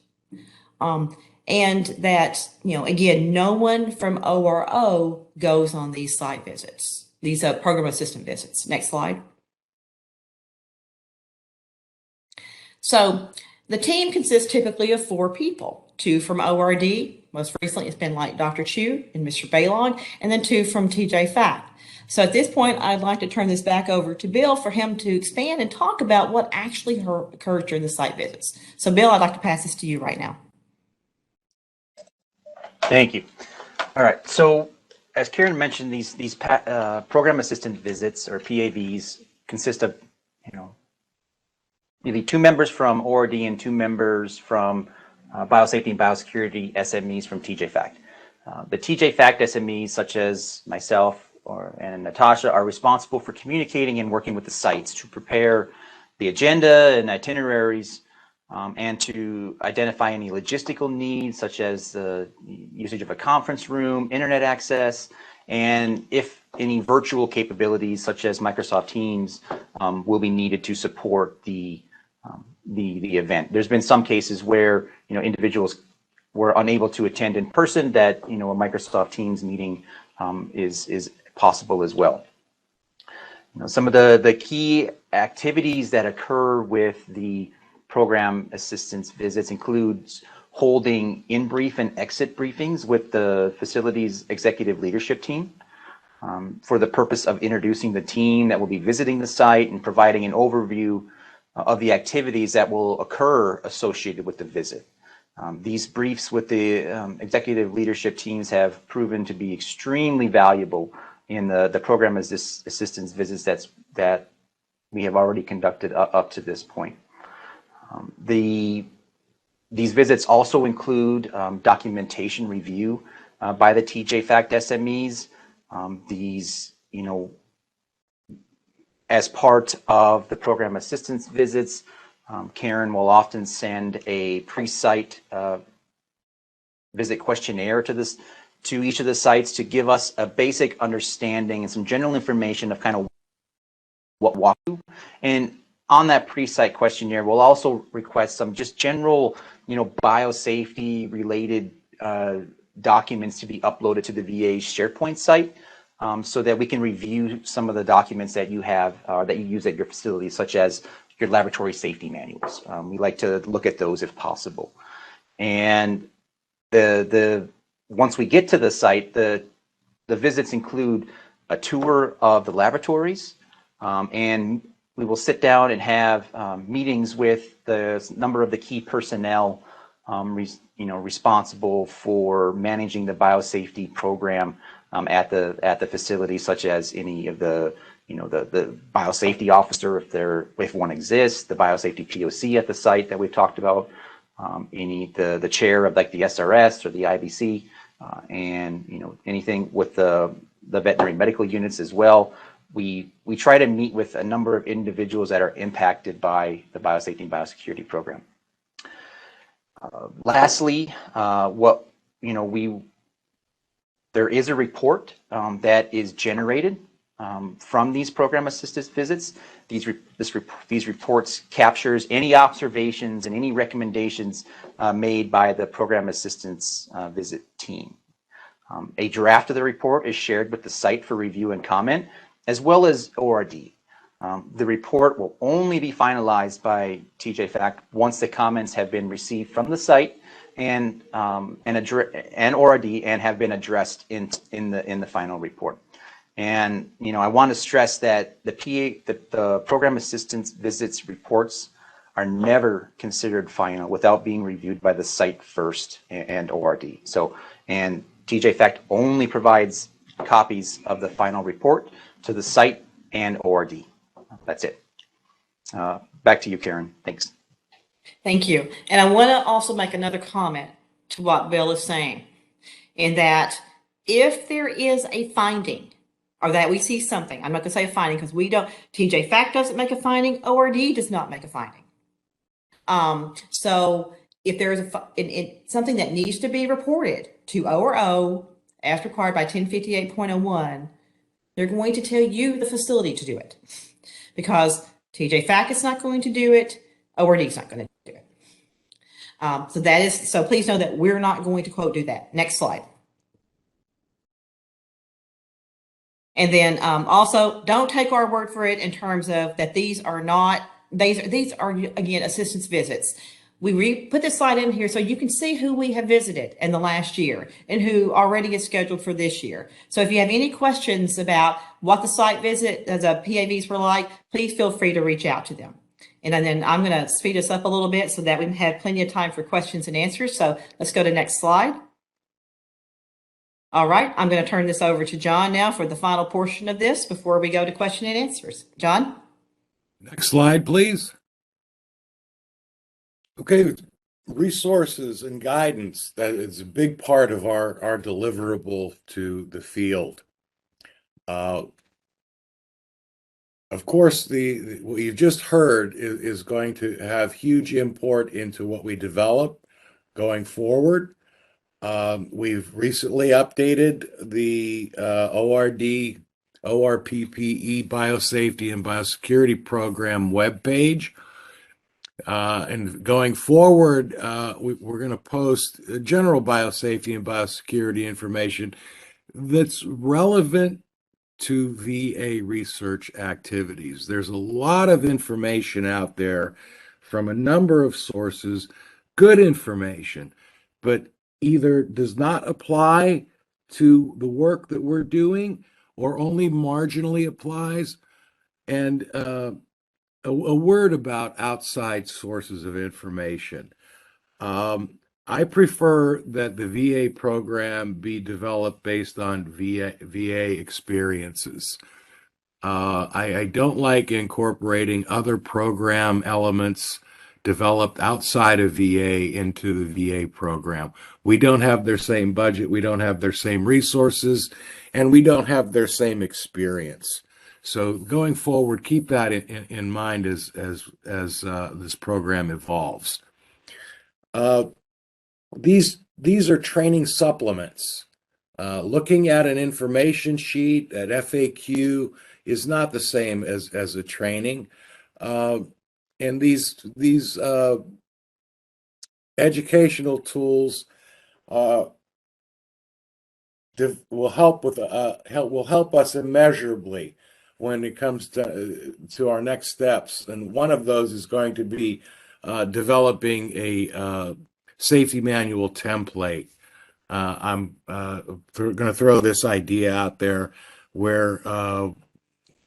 And that, again, no one from ORO goes on these site visits, these program assistant visits. Next slide. So the team consists typically of 4 people, 2 from ORD. Most recently, it's been like Dr. Chu and Mr. Balog, and then 2 from TJ Fact. So at this point, I'd like to turn this back over to Bill for him to expand and talk about what actually occurred during the site visits. So Bill, I'd like to pass this to you right now. Thank you. All right. So as Karen mentioned, these program assistant visits, or PAVs, consist of, maybe 2 members from ORD and 2 members from Biosafety and Biosecurity SMEs from TJ Fact. The TJ Fact SMEs, such as myself, and Natasha are responsible for communicating and working with the sites to prepare the agenda and itineraries, and to identify any logistical needs, such as the usage of a conference room, internet access, and if any virtual capabilities, such as Microsoft Teams, will be needed to support the event. There's been some cases where individuals were unable to attend in person, that a Microsoft Teams meeting is possible as well. Some of the key activities that occur with the program assistance visits includes holding in-brief and exit briefings with the facility's executive leadership team, for the purpose of introducing the team that will be visiting the site and providing an overview of the activities that will occur associated with the visit. These briefs with the executive leadership teams have proven to be extremely valuable in the program assistance visits that we have already conducted up to this point. These visits also include documentation review by the TJ-FACT SMEs. These, as part of the program assistance visits, Karen will often send a pre-site visit questionnaire to each of the sites to give us a basic understanding and some general information of kind of what walk through. And on that pre-site questionnaire, we'll also request some just general, biosafety related documents to be uploaded to the VA's SharePoint site, so that we can review some of the documents that you have that you use at your facility, such as your laboratory safety manuals. We like to look at those if possible. And once we get to the site, the visits include a tour of the laboratories, and we will sit down and have meetings with the number of the key personnel responsible for managing the biosafety program at the facility, such as any of the the biosafety officer, if one exists, the biosafety POC at the site that we've talked about, the chair of like the SRS or the IBC, and anything with the veterinary medical units as well. We try to meet with a number of individuals that are impacted by the biosafety and biosecurity program. Lastly, there is a report that is generated from these program assistance visits. These reports captures any observations and any recommendations made by the program assistance visit team. A draft of the report is shared with the site for review and comment, as well as ORD. The report will only be finalized by TJ-FACT once the comments have been received from the site and ORD and have been addressed in the final report. And I want to stress that the program assistance visits reports are never considered final without being reviewed by the site first and ORD. And TJ-FACT only provides copies of the final report to the site and ORD. That's it. Back to you, Karen. Thanks. Thank you. And I want to also make another comment to what Bill is saying, in that if there is a finding or that we see something, I'm not going to say a finding because TJ-FACT doesn't make a finding, ORD does not make a finding. So if there is something that needs to be reported to ORO as required by 1058.01, they're going to tell you, the facility, to do it, because TJ-FACT is not going to do it, ORD is not going to do it. So please know that we're not going to, quote, do that. Next slide. And then also, don't take our word for it in terms of that these are again assistance visits. We put this slide in here so you can see who we have visited in the last year and who already is scheduled for this year. So if you have any questions about what the site visit, the PAVs were like, please feel free to reach out to them. And then I'm going to speed us up a little bit so that we have plenty of time for questions and answers. So let's go to next slide. All right, I'm going to turn this over to John now for the final portion of this before we go to question and answers. John? Next slide, please. Okay, resources and guidance, that is a big part of our deliverable to the field. Uh, of course, what you've just heard is going to have huge import into what we develop going forward. We've recently updated the ORPP&E Biosafety and Biosecurity Program webpage. And going forward, we're going to post general biosafety and biosecurity information that's relevant to VA research activities. There's a lot of information out there from a number of sources, good information, but either does not apply to the work that we're doing or only marginally applies. And a word about outside sources of information. I prefer that the VA program be developed based on VA experiences. I don't like incorporating other program elements developed outside of VA into the VA program. We don't have their same budget, we don't have their same resources, and we don't have their same experience. So going forward, keep that in mind as this program evolves. These are training supplements. Looking at an information sheet at FAQ is not the same as a training. And these educational tools will help us immeasurably when it comes to our next steps. And one of those is going to be developing a safety manual template. I'm going to throw this idea out there where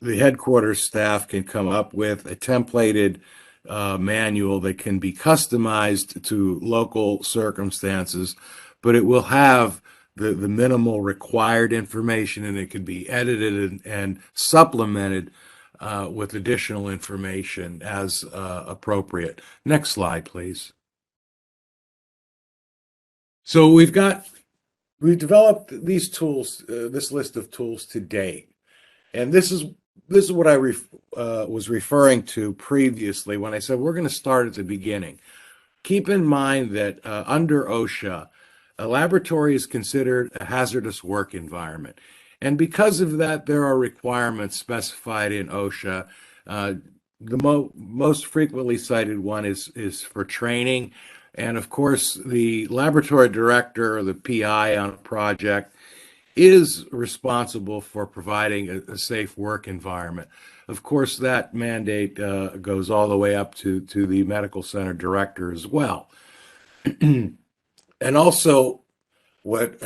the headquarters staff can come up with a templated manual that can be customized to local circumstances, but it will have the minimal required information, and it can be edited and supplemented with additional information as appropriate. Next slide, please. So we've developed these tools, this list of tools to date, and this is what I was referring to previously when I said we're going to start at the beginning. Keep in mind that under OSHA, a laboratory is considered a hazardous work environment, and because of that, there are requirements specified in OSHA. The most frequently cited one is for training. And of course, the laboratory director or the PI on a project is responsible for providing a safe work environment. Of course, that mandate goes all the way up to the medical center director as well. And also, what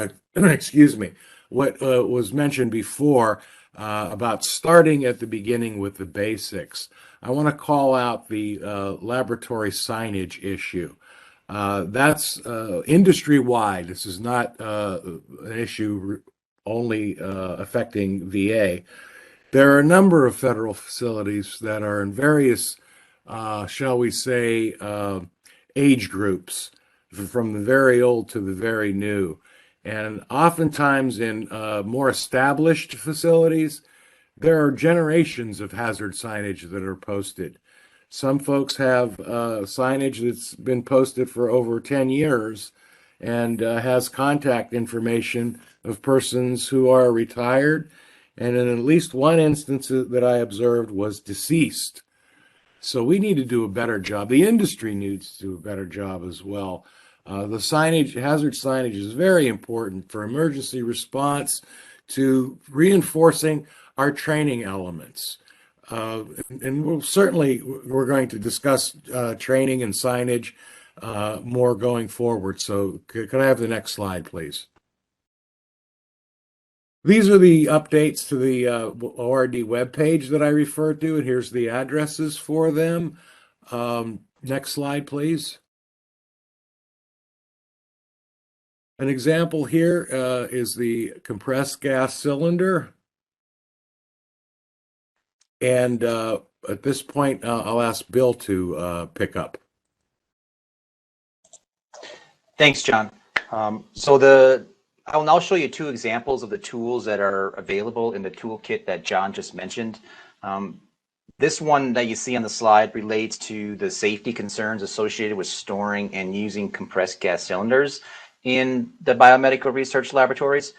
was mentioned before about starting at the beginning with the basics. I want to call out the laboratory signage issue. That's industry-wide. This is not an issue only affecting VA. There are a number of federal facilities that are in various, shall we say, age groups, from the very old to the very new. And oftentimes in more established facilities, there are generations of hazard signage that are posted. Some folks have signage that's been posted for over 10 years and has contact information of persons who are retired, and in at least one instance that I observed was deceased. So we need to do a better job. The industry needs to do a better job as well. The signage, hazard signage, is very important for emergency response, to reinforcing our training elements. And we're going to discuss training and signage more going forward. So could I have the next slide, please? These are the updates to the ORD webpage that I referred to, and here's the addresses for them. Next slide, please. An example here is the compressed gas cylinder. And at this point, I'll ask Bill to pick up. Thanks, John. So the I will now show you two examples of the tools that are available in the toolkit that John just mentioned. This one that you see on the slide relates to the safety concerns associated with storing and using compressed gas cylinders in the biomedical research laboratories.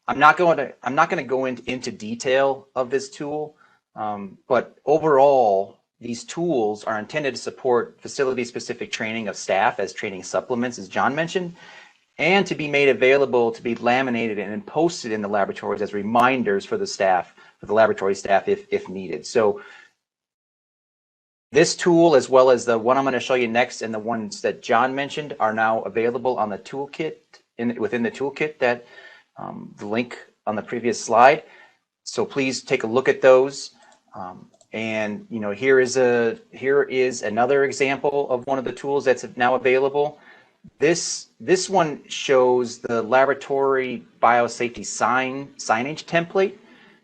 I'm not going to go into detail of this tool, but overall, these tools are intended to support facility-specific training of staff as training supplements, as John mentioned, and to be made available to be laminated and posted in the laboratories as reminders for the staff, for the laboratory staff if needed. So this tool, as well as the one I'm going to show you next and the ones that John mentioned, are now available on the toolkit, within the toolkit, that the link on the previous slide. So please take a look at those. And you know, here is another example of one of the tools that's now available. This one shows the laboratory biosafety signage template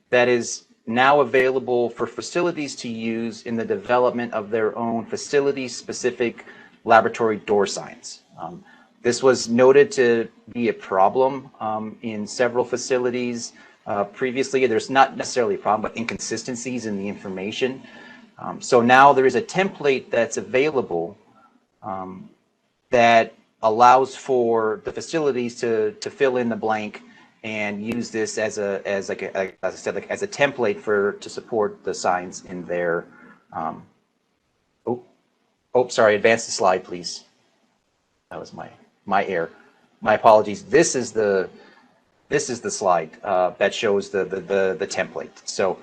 that is now available for facilities to use in the development of their own facility-specific laboratory door signs. This was noted to be a problem in several facilities previously. There's not necessarily a problem, but inconsistencies in the information. So now there is a template that's available that allows for the facilities to fill in the blank and use this as a template to support the signs in their. Sorry, advance the slide, please. That was my error. My apologies. This is the slide that shows the template. So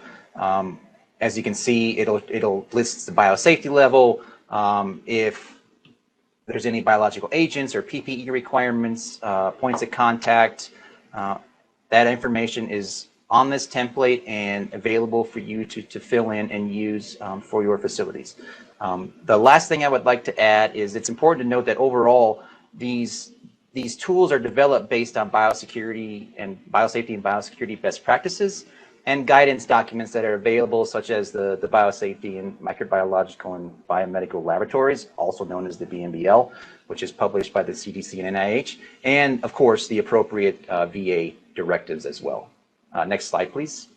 as you can see, it'll list the biosafety level, if there's any biological agents or PPE requirements, points of contact. That information is on this template and available for you to fill in and use for your facilities. The last thing I would like to add is it's important to note that overall these tools are developed based on biosecurity and biosafety and biosecurity best practices and guidance documents that are available, such as the Biosafety and Microbiological and Biomedical Laboratories, also known as the BMBL, which is published by the CDC and NIH, and of course the appropriate VA directives as well. Next slide, please.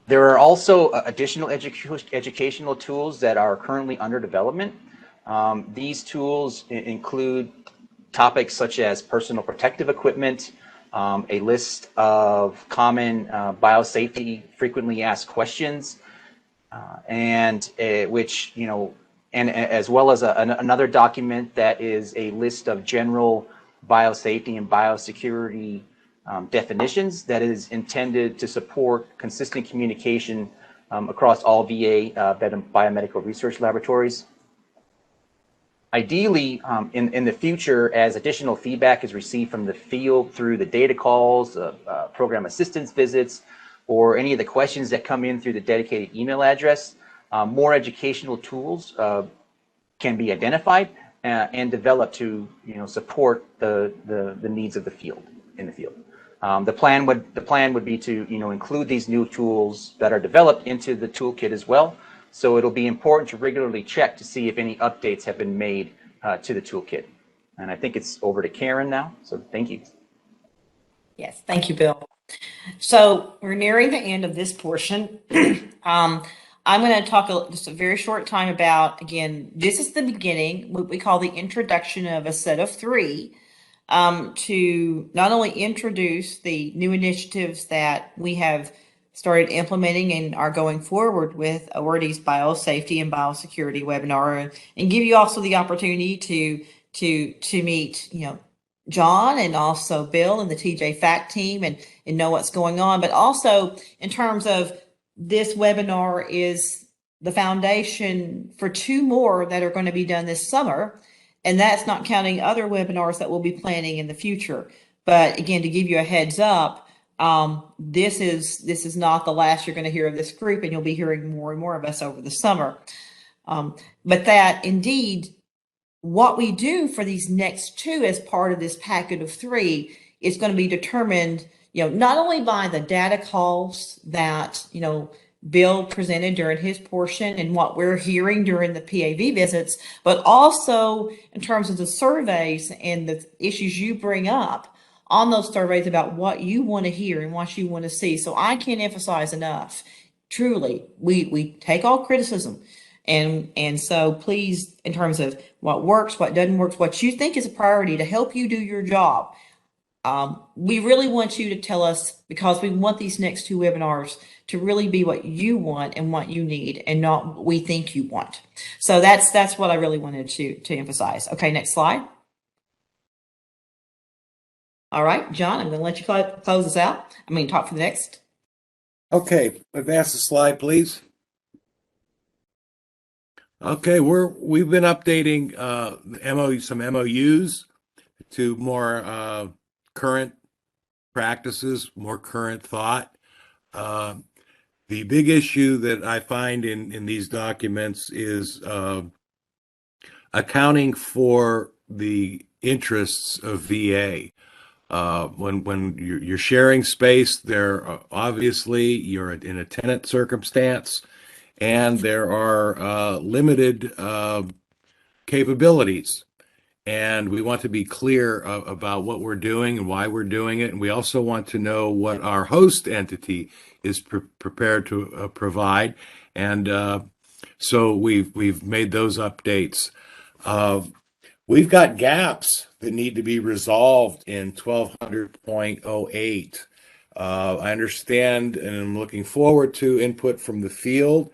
There are also additional educational tools that are currently under development. These tools include topics such as personal protective equipment, a list of common biosafety frequently asked questions, and which, you know, and as well as another document that is a list of general biosafety and biosecurity definitions that is intended to support consistent communication across all VA biomedical research laboratories. Ideally, in the future, as additional feedback is received from the field through the data calls, program assistance visits, or any of the questions that come in through the dedicated email address, more educational tools can be identified and developed to, you know, support the needs of the field in the field. The plan would be to, you know, include these new tools that are developed into the toolkit as well. So it'll be important to regularly check to see if any updates have been made to the toolkit. And I think it's over to Karen now. So thank you. Yes, thank you, Bill. So we're nearing the end of this portion. I'm going to talk just a very short time about, again, this is the beginning, what we call the introduction of a set of three, to not only introduce the new initiatives that we have started implementing and are going forward with ORD's Biosafety and Biosecurity webinar, and give you also the opportunity to meet, you know, John and also Bill and the TJ FAC team and know what's going on. But also in terms of this webinar is the foundation for two more that are going to be done this summer. And that's not counting other webinars that we'll be planning in the future. But again, to give you a heads up, this is not the last you're going to hear of this group, and you'll be hearing more and more of us over the summer. But that indeed, what we do for these next two as part of this packet of three is going to be determined, you know, not only by the data calls that, you know, Bill presented during his portion and what we're hearing during the PAV visits, but also in terms of the surveys and the issues you bring up on those surveys about what you want to hear and what you want to see. So I can't emphasize enough, truly, we take all criticism. And so please, in terms of what works, what doesn't work, what you think is a priority to help you do your job, we really want you to tell us, because we want these next two webinars to really be what you want and what you need and not what we think you want. So that's what I really wanted to emphasize. Okay, next slide. All right, John, I'm going to let you close us out. Talk for the next. Okay, advance the slide, please. Okay, we've been updating some MOUs to more current practices, more current thought. The big issue that I find in these documents is accounting for the interests of VA. When you're sharing space, there obviously you're in a tenant circumstance, and there are limited capabilities. And we want to be clear about what we're doing and why we're doing it. And we also want to know what our host entity is prepared to provide. And so we've made those updates. We've got gaps that need to be resolved in 1200.08. I understand, and I'm looking forward to input from the field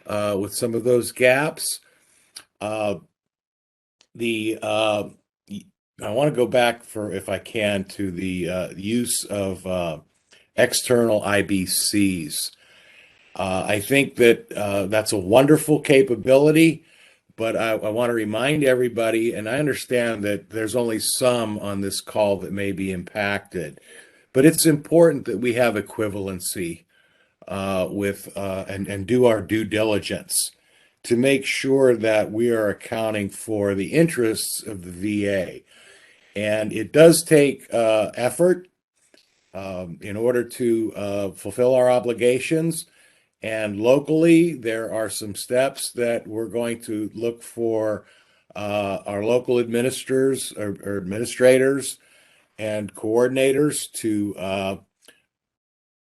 with some of those gaps. I want to go back, if I can, to the use of external IBCs. I think that that's a wonderful capability, but I want to remind everybody, and I understand that there's only some on this call that may be impacted, but it's important that we have equivalency and do our due diligence to make sure that we are accounting for the interests of the VA. And it does take effort in order to fulfill our obligations. And locally, there are some steps that we're going to look for our local administrators or administrators and coordinators to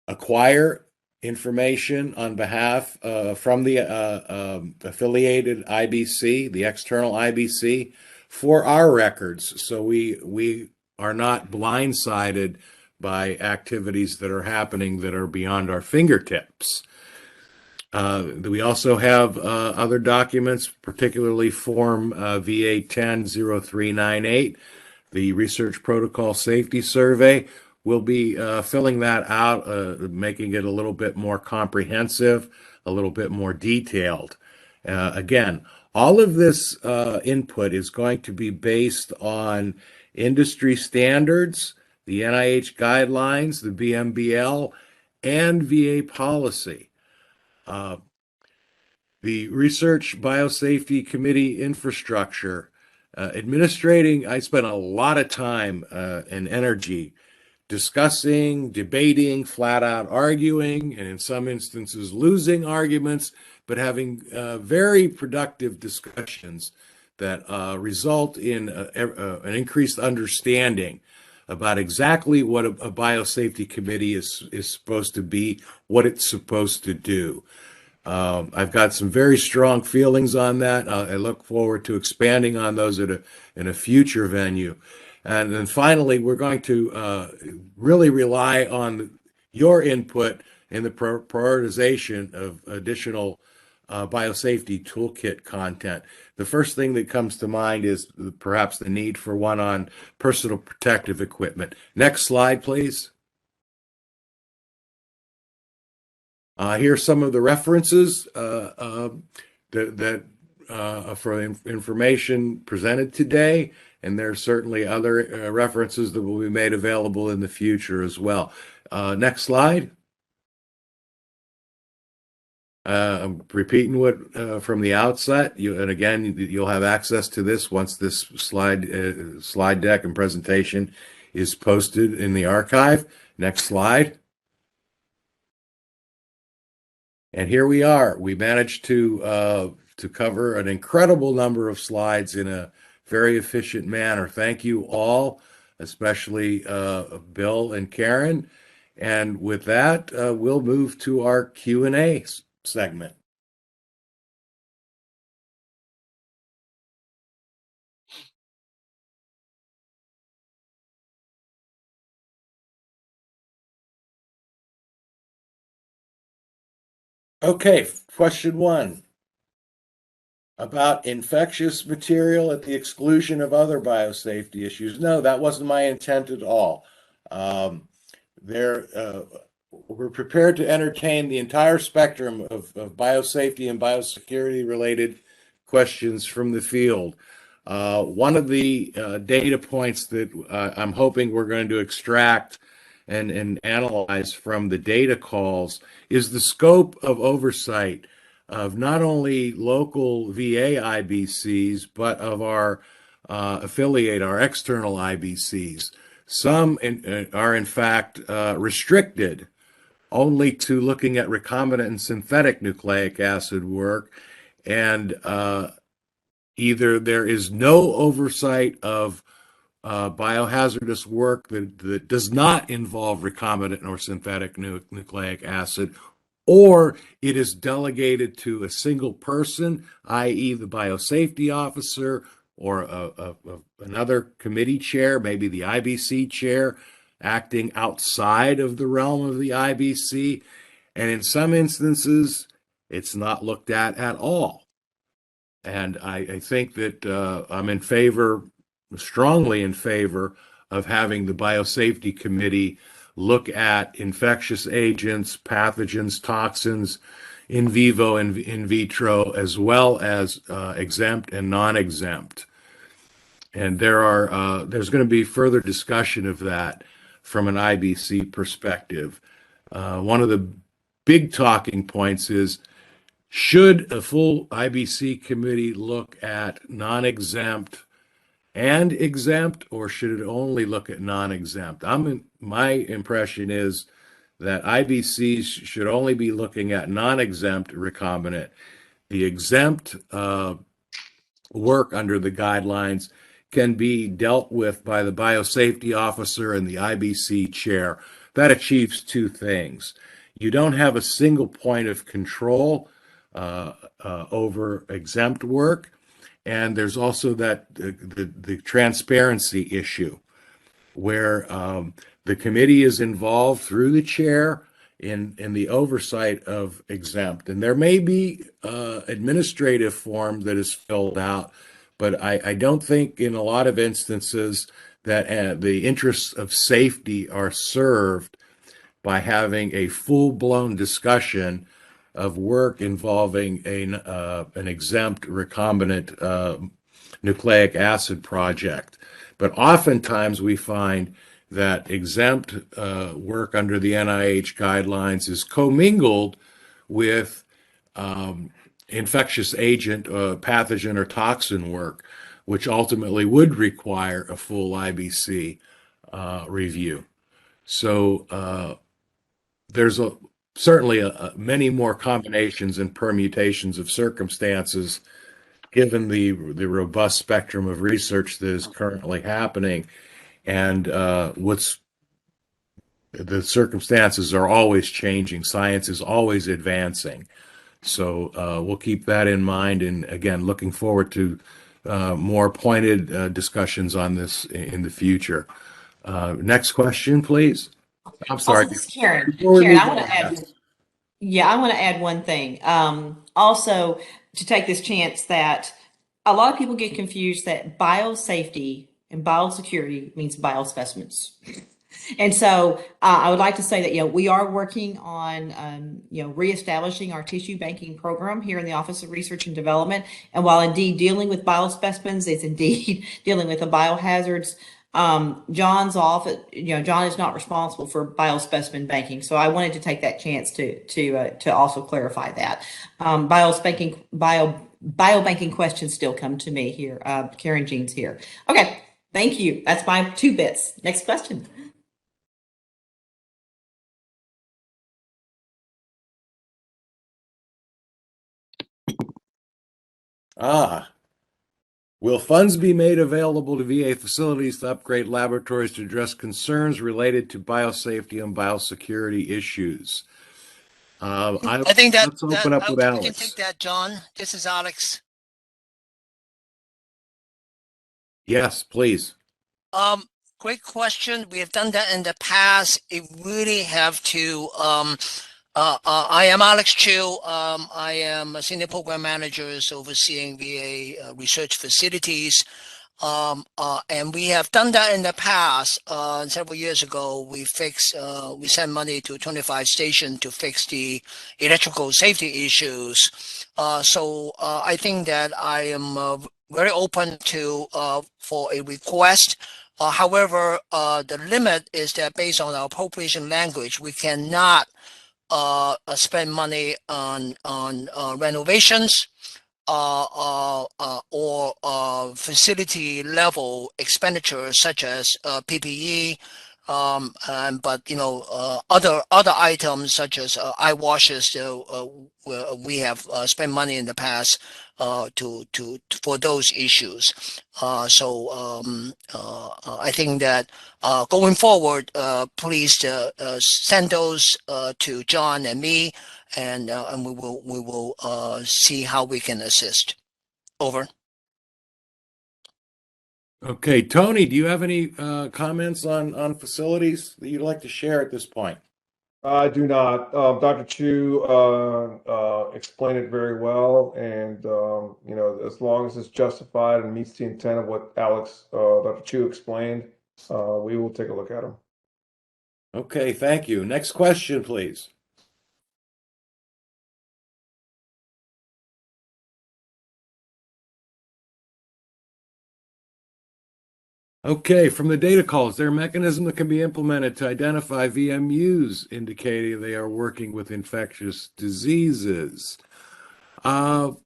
acquire information on behalf from the affiliated IBC, the external IBC, for our records, so we are not blindsided by activities that are happening that are beyond our fingertips. We also have other documents, particularly Form VA 10-0398, the Research Protocol Safety Survey. We'll be filling that out, making it a little bit more comprehensive, a little bit more detailed. Again, all of this input is going to be based on industry standards, the NIH guidelines, the BMBL, and VA policy. The Research Biosafety Committee infrastructure, administrating, I spent a lot of time and energy discussing, debating, flat out arguing, and in some instances losing arguments, but having very productive discussions that result in an increased understanding about exactly what a biosafety committee is supposed to be, what it's supposed to do. I've got some very strong feelings on that. I look forward to expanding on those in a future venue. And then finally, we're going to really rely on your input in the prioritization of additional biosafety toolkit content. The first thing that comes to mind is perhaps the need for one on personal protective equipment. Next slide, please. Here's some of the references that for information presented today, and there's certainly other references that will be made available in the future as well. Next slide. I'm repeating what from the outset. And again, you'll have access to this once this slide deck and presentation is posted in the archive. Next slide. And here we are. We managed to cover an incredible number of slides in a very efficient manner. Thank you all, especially Bill and Karen. And with that, we'll move to our Q&A segment. Okay, question one. About infectious material at the exclusion of other biosafety issues. No, that wasn't my intent at all. There, we're prepared to entertain the entire spectrum of biosafety and biosecurity related questions from the field. One of the data points that I'm hoping we're going to extract and analyze from the data calls is the scope of oversight of not only local VA IBCs, but of our our external IBCs. Some are in fact restricted only to looking at recombinant and synthetic nucleic acid work, and either there is no oversight of biohazardous work that does not involve recombinant or synthetic nucleic acid, or it is delegated to a single person, i.e. the biosafety officer or another committee chair, maybe the IBC chair, acting outside of the realm of the IBC. And in some instances, it's not looked at all. And I think that I'm in favor, strongly in favor, of having the biosafety committee look at infectious agents, pathogens, toxins, in vivo and in vitro, as well as exempt and non-exempt. And there's going to be further discussion of that from an IBC perspective. One of the big talking points is, should a full IBC committee look at non-exempt and exempt, or should it only look at non-exempt? My impression is that IBCs should only be looking at non-exempt recombinant. The exempt work under the guidelines can be dealt with by the biosafety officer and the IBC chair. That achieves two things. You don't have a single point of control over exempt work, and there's also that the transparency issue, where the committee is involved through the chair in the oversight of exempt. And there may be administrative form that is filled out, but I don't think in a lot of instances that the interests of safety are served by having a full-blown discussion of work involving an exempt recombinant nucleic acid project. But oftentimes we find that exempt work under the NIH guidelines is commingled with infectious agent, pathogen, or toxin work, which ultimately would require a full IBC review. So there's certainly many more combinations and permutations of circumstances, given the robust spectrum of research that is currently happening. And the circumstances are always changing. Science is always advancing. So we'll keep that in mind. And again, looking forward to more pointed discussions on this in the future. Next question, please. I'm sorry. Also, Karen, Before we Karen, move I want on, to add, yeah, I want to add one thing. Also, to take this chance that a lot of people get confused that biosafety and biosecurity means biospecimens. And so I would like to say that, we are working on, reestablishing our tissue banking program here in the Office of Research and Development. And while indeed dealing with biospecimens is indeed dealing with the biohazards, John's office, John is not responsible for biospecimen banking. So I wanted to take that chance to also clarify that. Biobanking questions still come to me here. Karen Jean's here. Okay, thank you. That's my 2 bits. Next question. Will funds be made available to VA facilities to upgrade laboratories to address concerns related to biosafety and biosecurity issues? I think that Let's open up with we can take Alex. that, John. This is Alex. Yes, please. Great question. We have done that in the past. It really have to. I am Alex Chu. I am a senior program manager overseeing VA research facilities. And we have done that in the past. Several years ago, we sent money to 25 stations to fix the electrical safety issues. I think that I am very open to for a request. However, the limit is that based on our appropriation language, we cannot spend money on renovations or facility level expenditures such as PPE, but other items such as eye washes. We have spent money in the past for those issues. I think that going forward, please send those to John and me, and we will see how we can assist. Over. Okay, Tony, do you have any comments on facilities that you'd like to share at this point? I do not. Dr. Chu explained it very well, and as long as it's justified and meets the intent of what Dr. Chu explained, we will take a look at them. Okay, thank you. Next question, please. Okay, from the data call, is there a mechanism that can be implemented to identify VMUs indicating they are working with infectious diseases? Perhaps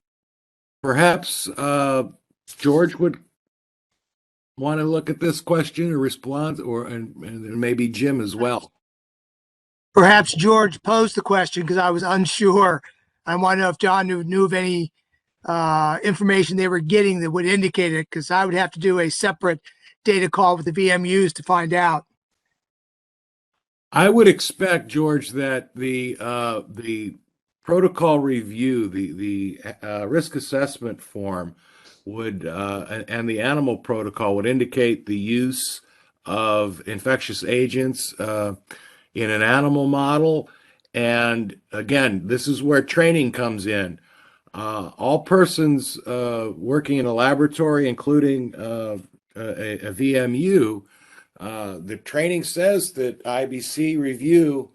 George would want to look at this question or respond, and maybe Jim as well. Perhaps George posed the question because I was unsure. I want to know if John knew of any information they were getting that would indicate it, because I would have to do a separate data call with the VMUs to find out. I would expect, George, that the protocol review, the risk assessment form would and the animal protocol would indicate the use of infectious agents in an animal model. And again, this is where training comes in. All persons working in a laboratory, including a VMU, the training says that IBC review,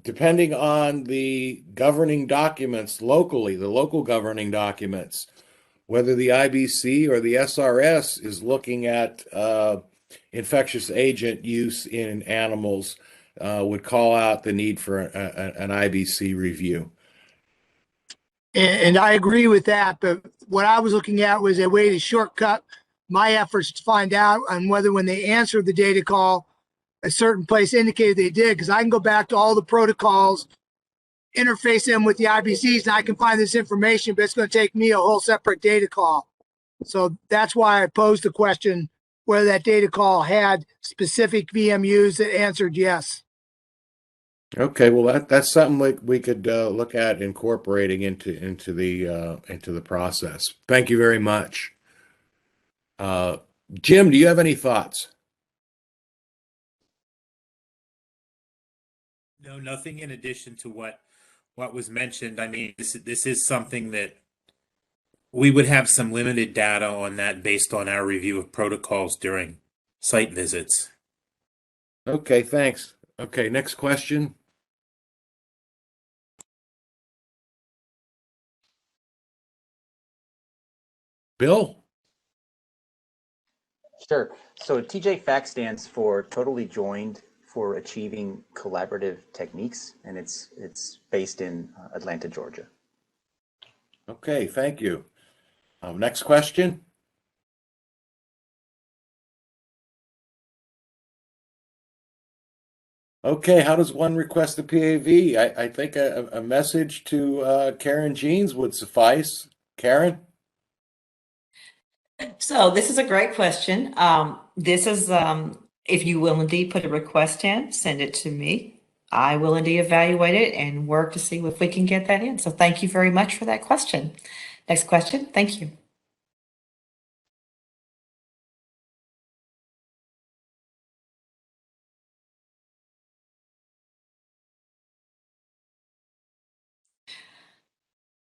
depending on the governing documents locally, the local governing documents, whether the IBC or the SRS is looking at infectious agent use in animals, would call out the need for an IBC review. And I agree with that. But what I was looking at was a way to shortcut my efforts to find out on whether when they answered the data call, a certain place indicated they did, because I can go back to all the protocols, interface them with the IBCs, and I can find this information, but it's going to take me a whole separate data call. So that's why I posed the question whether that data call had specific VMUs that answered yes. Okay, well that's something we could look at incorporating into the process. Thank you very much. Jim, do you have any thoughts? No, nothing in addition to what was mentioned. I mean, this is something that we would have some limited data on that based on our review of protocols during site visits. Okay, thanks. Okay, next question. Bill? Sure. So TJ-FAC stands for Totally Joined for Achieving Collaborative Techniques, and it's based in Atlanta, Georgia. Okay, thank you. Next question. Okay, how does one request a PAV? I think a message to Karen Jeans would suffice. Karen? So this is a great question. This is, if you will indeed put a request in, send it to me. I will indeed evaluate it and work to see if we can get that in. So thank you very much for that question. Next question. Thank you.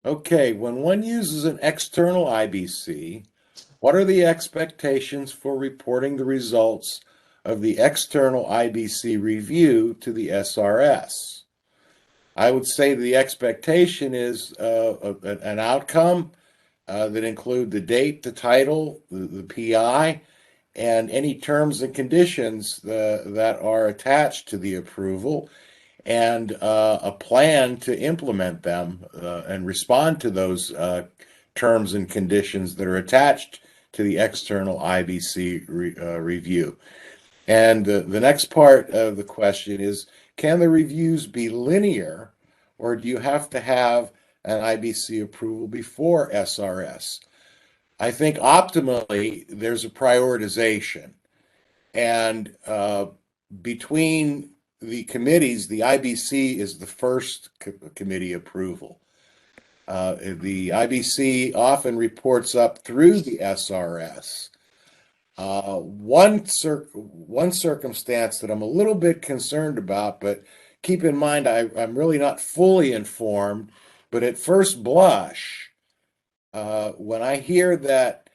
Okay, when one uses an external IBC, what are the expectations for reporting the results of the external IBC review to the SRS? I would say the expectation is an outcome that include the date, the title, the PI, and any terms and conditions that are attached to the approval, and a plan to implement them and respond to those terms and conditions that are attached to the external IBC review. And the next part of the question is, can the reviews be linear, or do you have to have an IBC approval before SRS? I think optimally there's a prioritization. And between the committees, the IBC is the first committee approval. The IBC often reports up through the SRS. One circumstance that I'm a little bit concerned about, but keep in mind I'm really not fully informed, but at first blush, when I hear that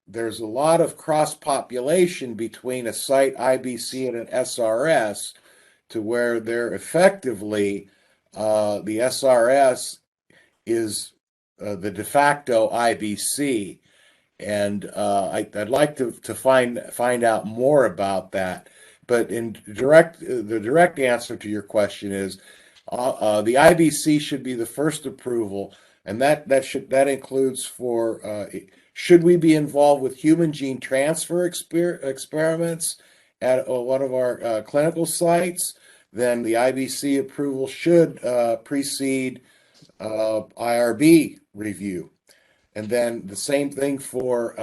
there's a lot of cross-population between a site IBC and an SRS, to where they're effectively the SRS is the de facto IBC, and I'd like to find out more about that. But the direct answer to your question is the IBC should be the first approval, and that includes for should we be involved with human gene transfer experiments at one of our clinical sites, then the IBC approval should precede IRB review. And then the same thing for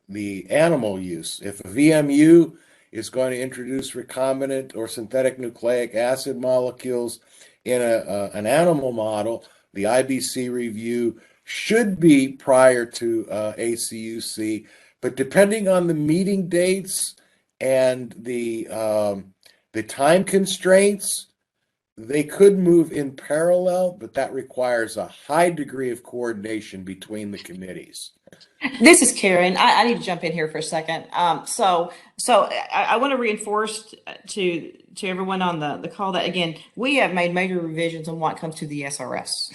the animal use. If a VMU is going to introduce recombinant or synthetic nucleic acid molecules in an animal model, the IBC review should be prior to ACUC. But depending on the meeting dates and the time constraints, they could move in parallel, but that requires a high degree of coordination between the committees. This is Karen. I need to jump in here for a second. So I want to reinforce to everyone on the call that, again, we have made major revisions on what comes to the SRS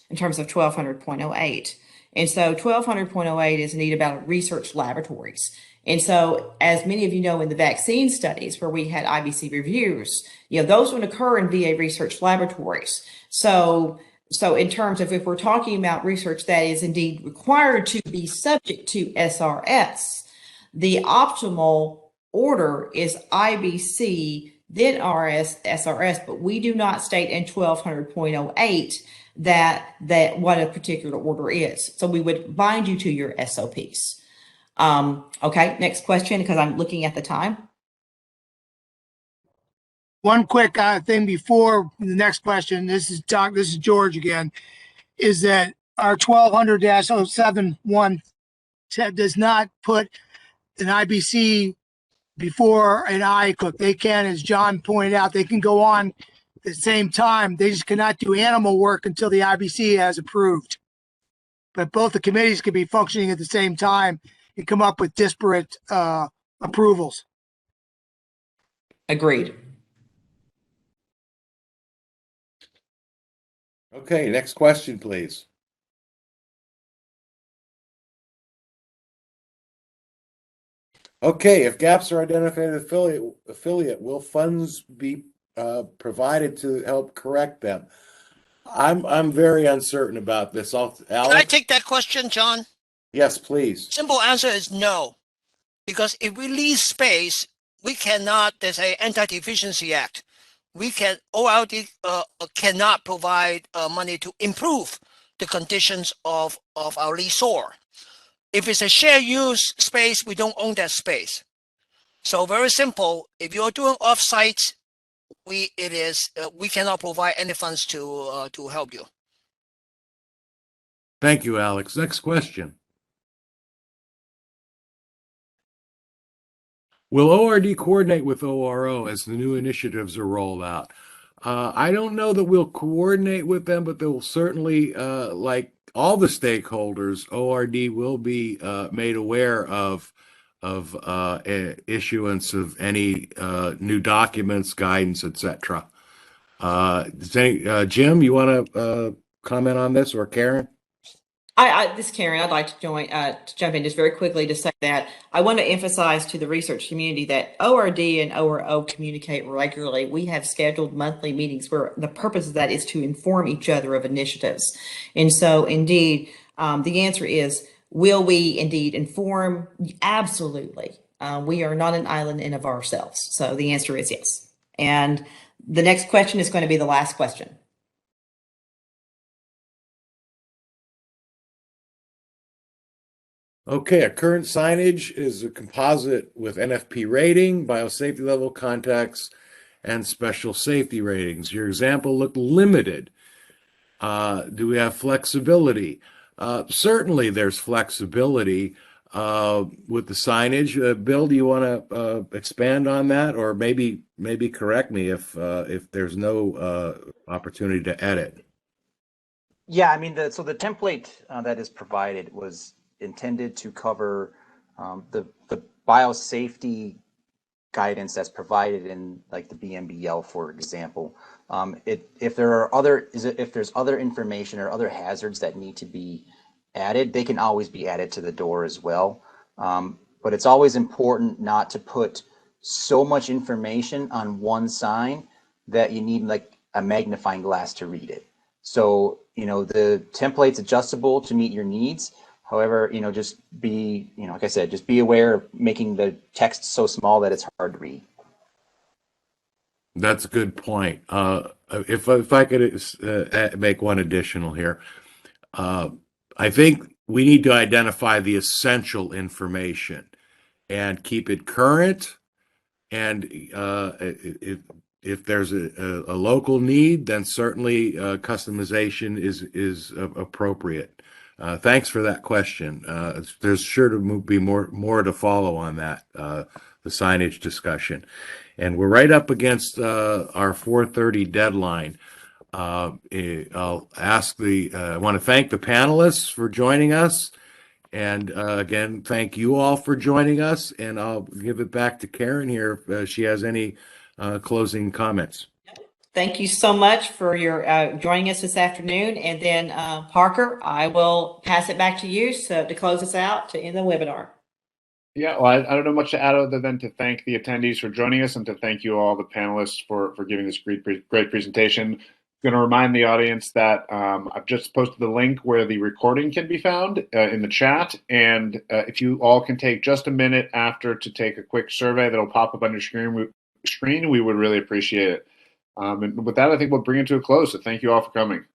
in terms of 1200.08. And so 1200.08 is indeed about research laboratories. And so, as many of you know, in the vaccine studies where we had IBC reviews, those would occur in VA research laboratories. So in terms of if we're talking about research that is indeed required to be subject to SRS, the optimal order is IBC, then SRS, but we do not state in 1200.08 that what a particular order is. So we would bind you to your SOPs. Okay, next question, because I'm looking at the time. One quick thing before the next question, this is George again, is that our 1200-071 does not put an IBC before an ICOOK. They can, as John pointed out, they can go on at the same time. They just cannot do animal work until the IBC has approved. But both the committees could be functioning at the same time and come up with disparate approvals. Agreed. Okay, next question, please. Okay, if gaps are identified in affiliate, will funds be provided to help correct them? I'm very uncertain about this. Can I Alex? take that question, John? Yes, please. Simple answer is no. Because if we lease space, we cannot, there's an Anti-Deficiency Act. ORD cannot provide money to improve the conditions of our leaseor. If it's a shared use space, we don't own that space. So very simple. If you're doing offsite, we cannot provide any funds to help you. Thank you, Alex. Next question. Will ORD coordinate with ORO as the new initiatives are rolled out? I don't know that we'll coordinate with them, but they'll certainly, like all the stakeholders, ORD will be made aware of issuance of any new documents, guidance, etc. Jim, you want to comment on this, or Karen? This is Karen. I'd like to jump in just very quickly to say that I want to emphasize to the research community that ORD and ORO communicate regularly. We have scheduled monthly meetings where the purpose of that is to inform each other of initiatives. And so indeed, the answer is, will we indeed inform? Absolutely. We are not an island in of ourselves. So the answer is yes. And the next question is going to be the last question. Okay, a current signage is a composite with NFP rating, biosafety level, context, and special safety ratings. Your example looked limited. Do we have flexibility? Certainly there's flexibility with the signage. Bill, do you want to expand on that, or maybe correct me if there's no opportunity to edit? Yeah, I mean, so the template that is provided was intended to cover the biosafety guidance that's provided in like the BMBL, for example. If there's other information or other hazards that need to be added, they can always be added to the door as well. But it's always important not to put so much information on one sign that you need like a magnifying glass to read it. So, the template's adjustable to meet your needs. However, just be, like I said, just be aware of making the text so small that it's hard to read. That's a good point. If I could make one additional here, I think we need to identify the essential information and keep it current. And if there's a local need, then certainly customization is appropriate. Thanks for that question. There's sure to be more to follow on that, the signage discussion. And we're right up against our 4:30 deadline. I want to thank the panelists for joining us. And again, thank you all for joining us. And I'll give it back to Karen here if she has any closing comments. Thank you so much for your joining us this afternoon. And then Parker, I will pass it back to you to close us out to end the webinar. Yeah, well, I don't know much to add other than to thank the attendees for joining us and to thank you all, the panelists, for giving this great presentation. I'm going to remind the audience that I've just posted the link where the recording can be found in the chat. And if you all can take just a minute after to take a quick survey that'll pop up on your screen, we would really appreciate it. And with that, I think we'll bring it to a close. So thank you all for coming.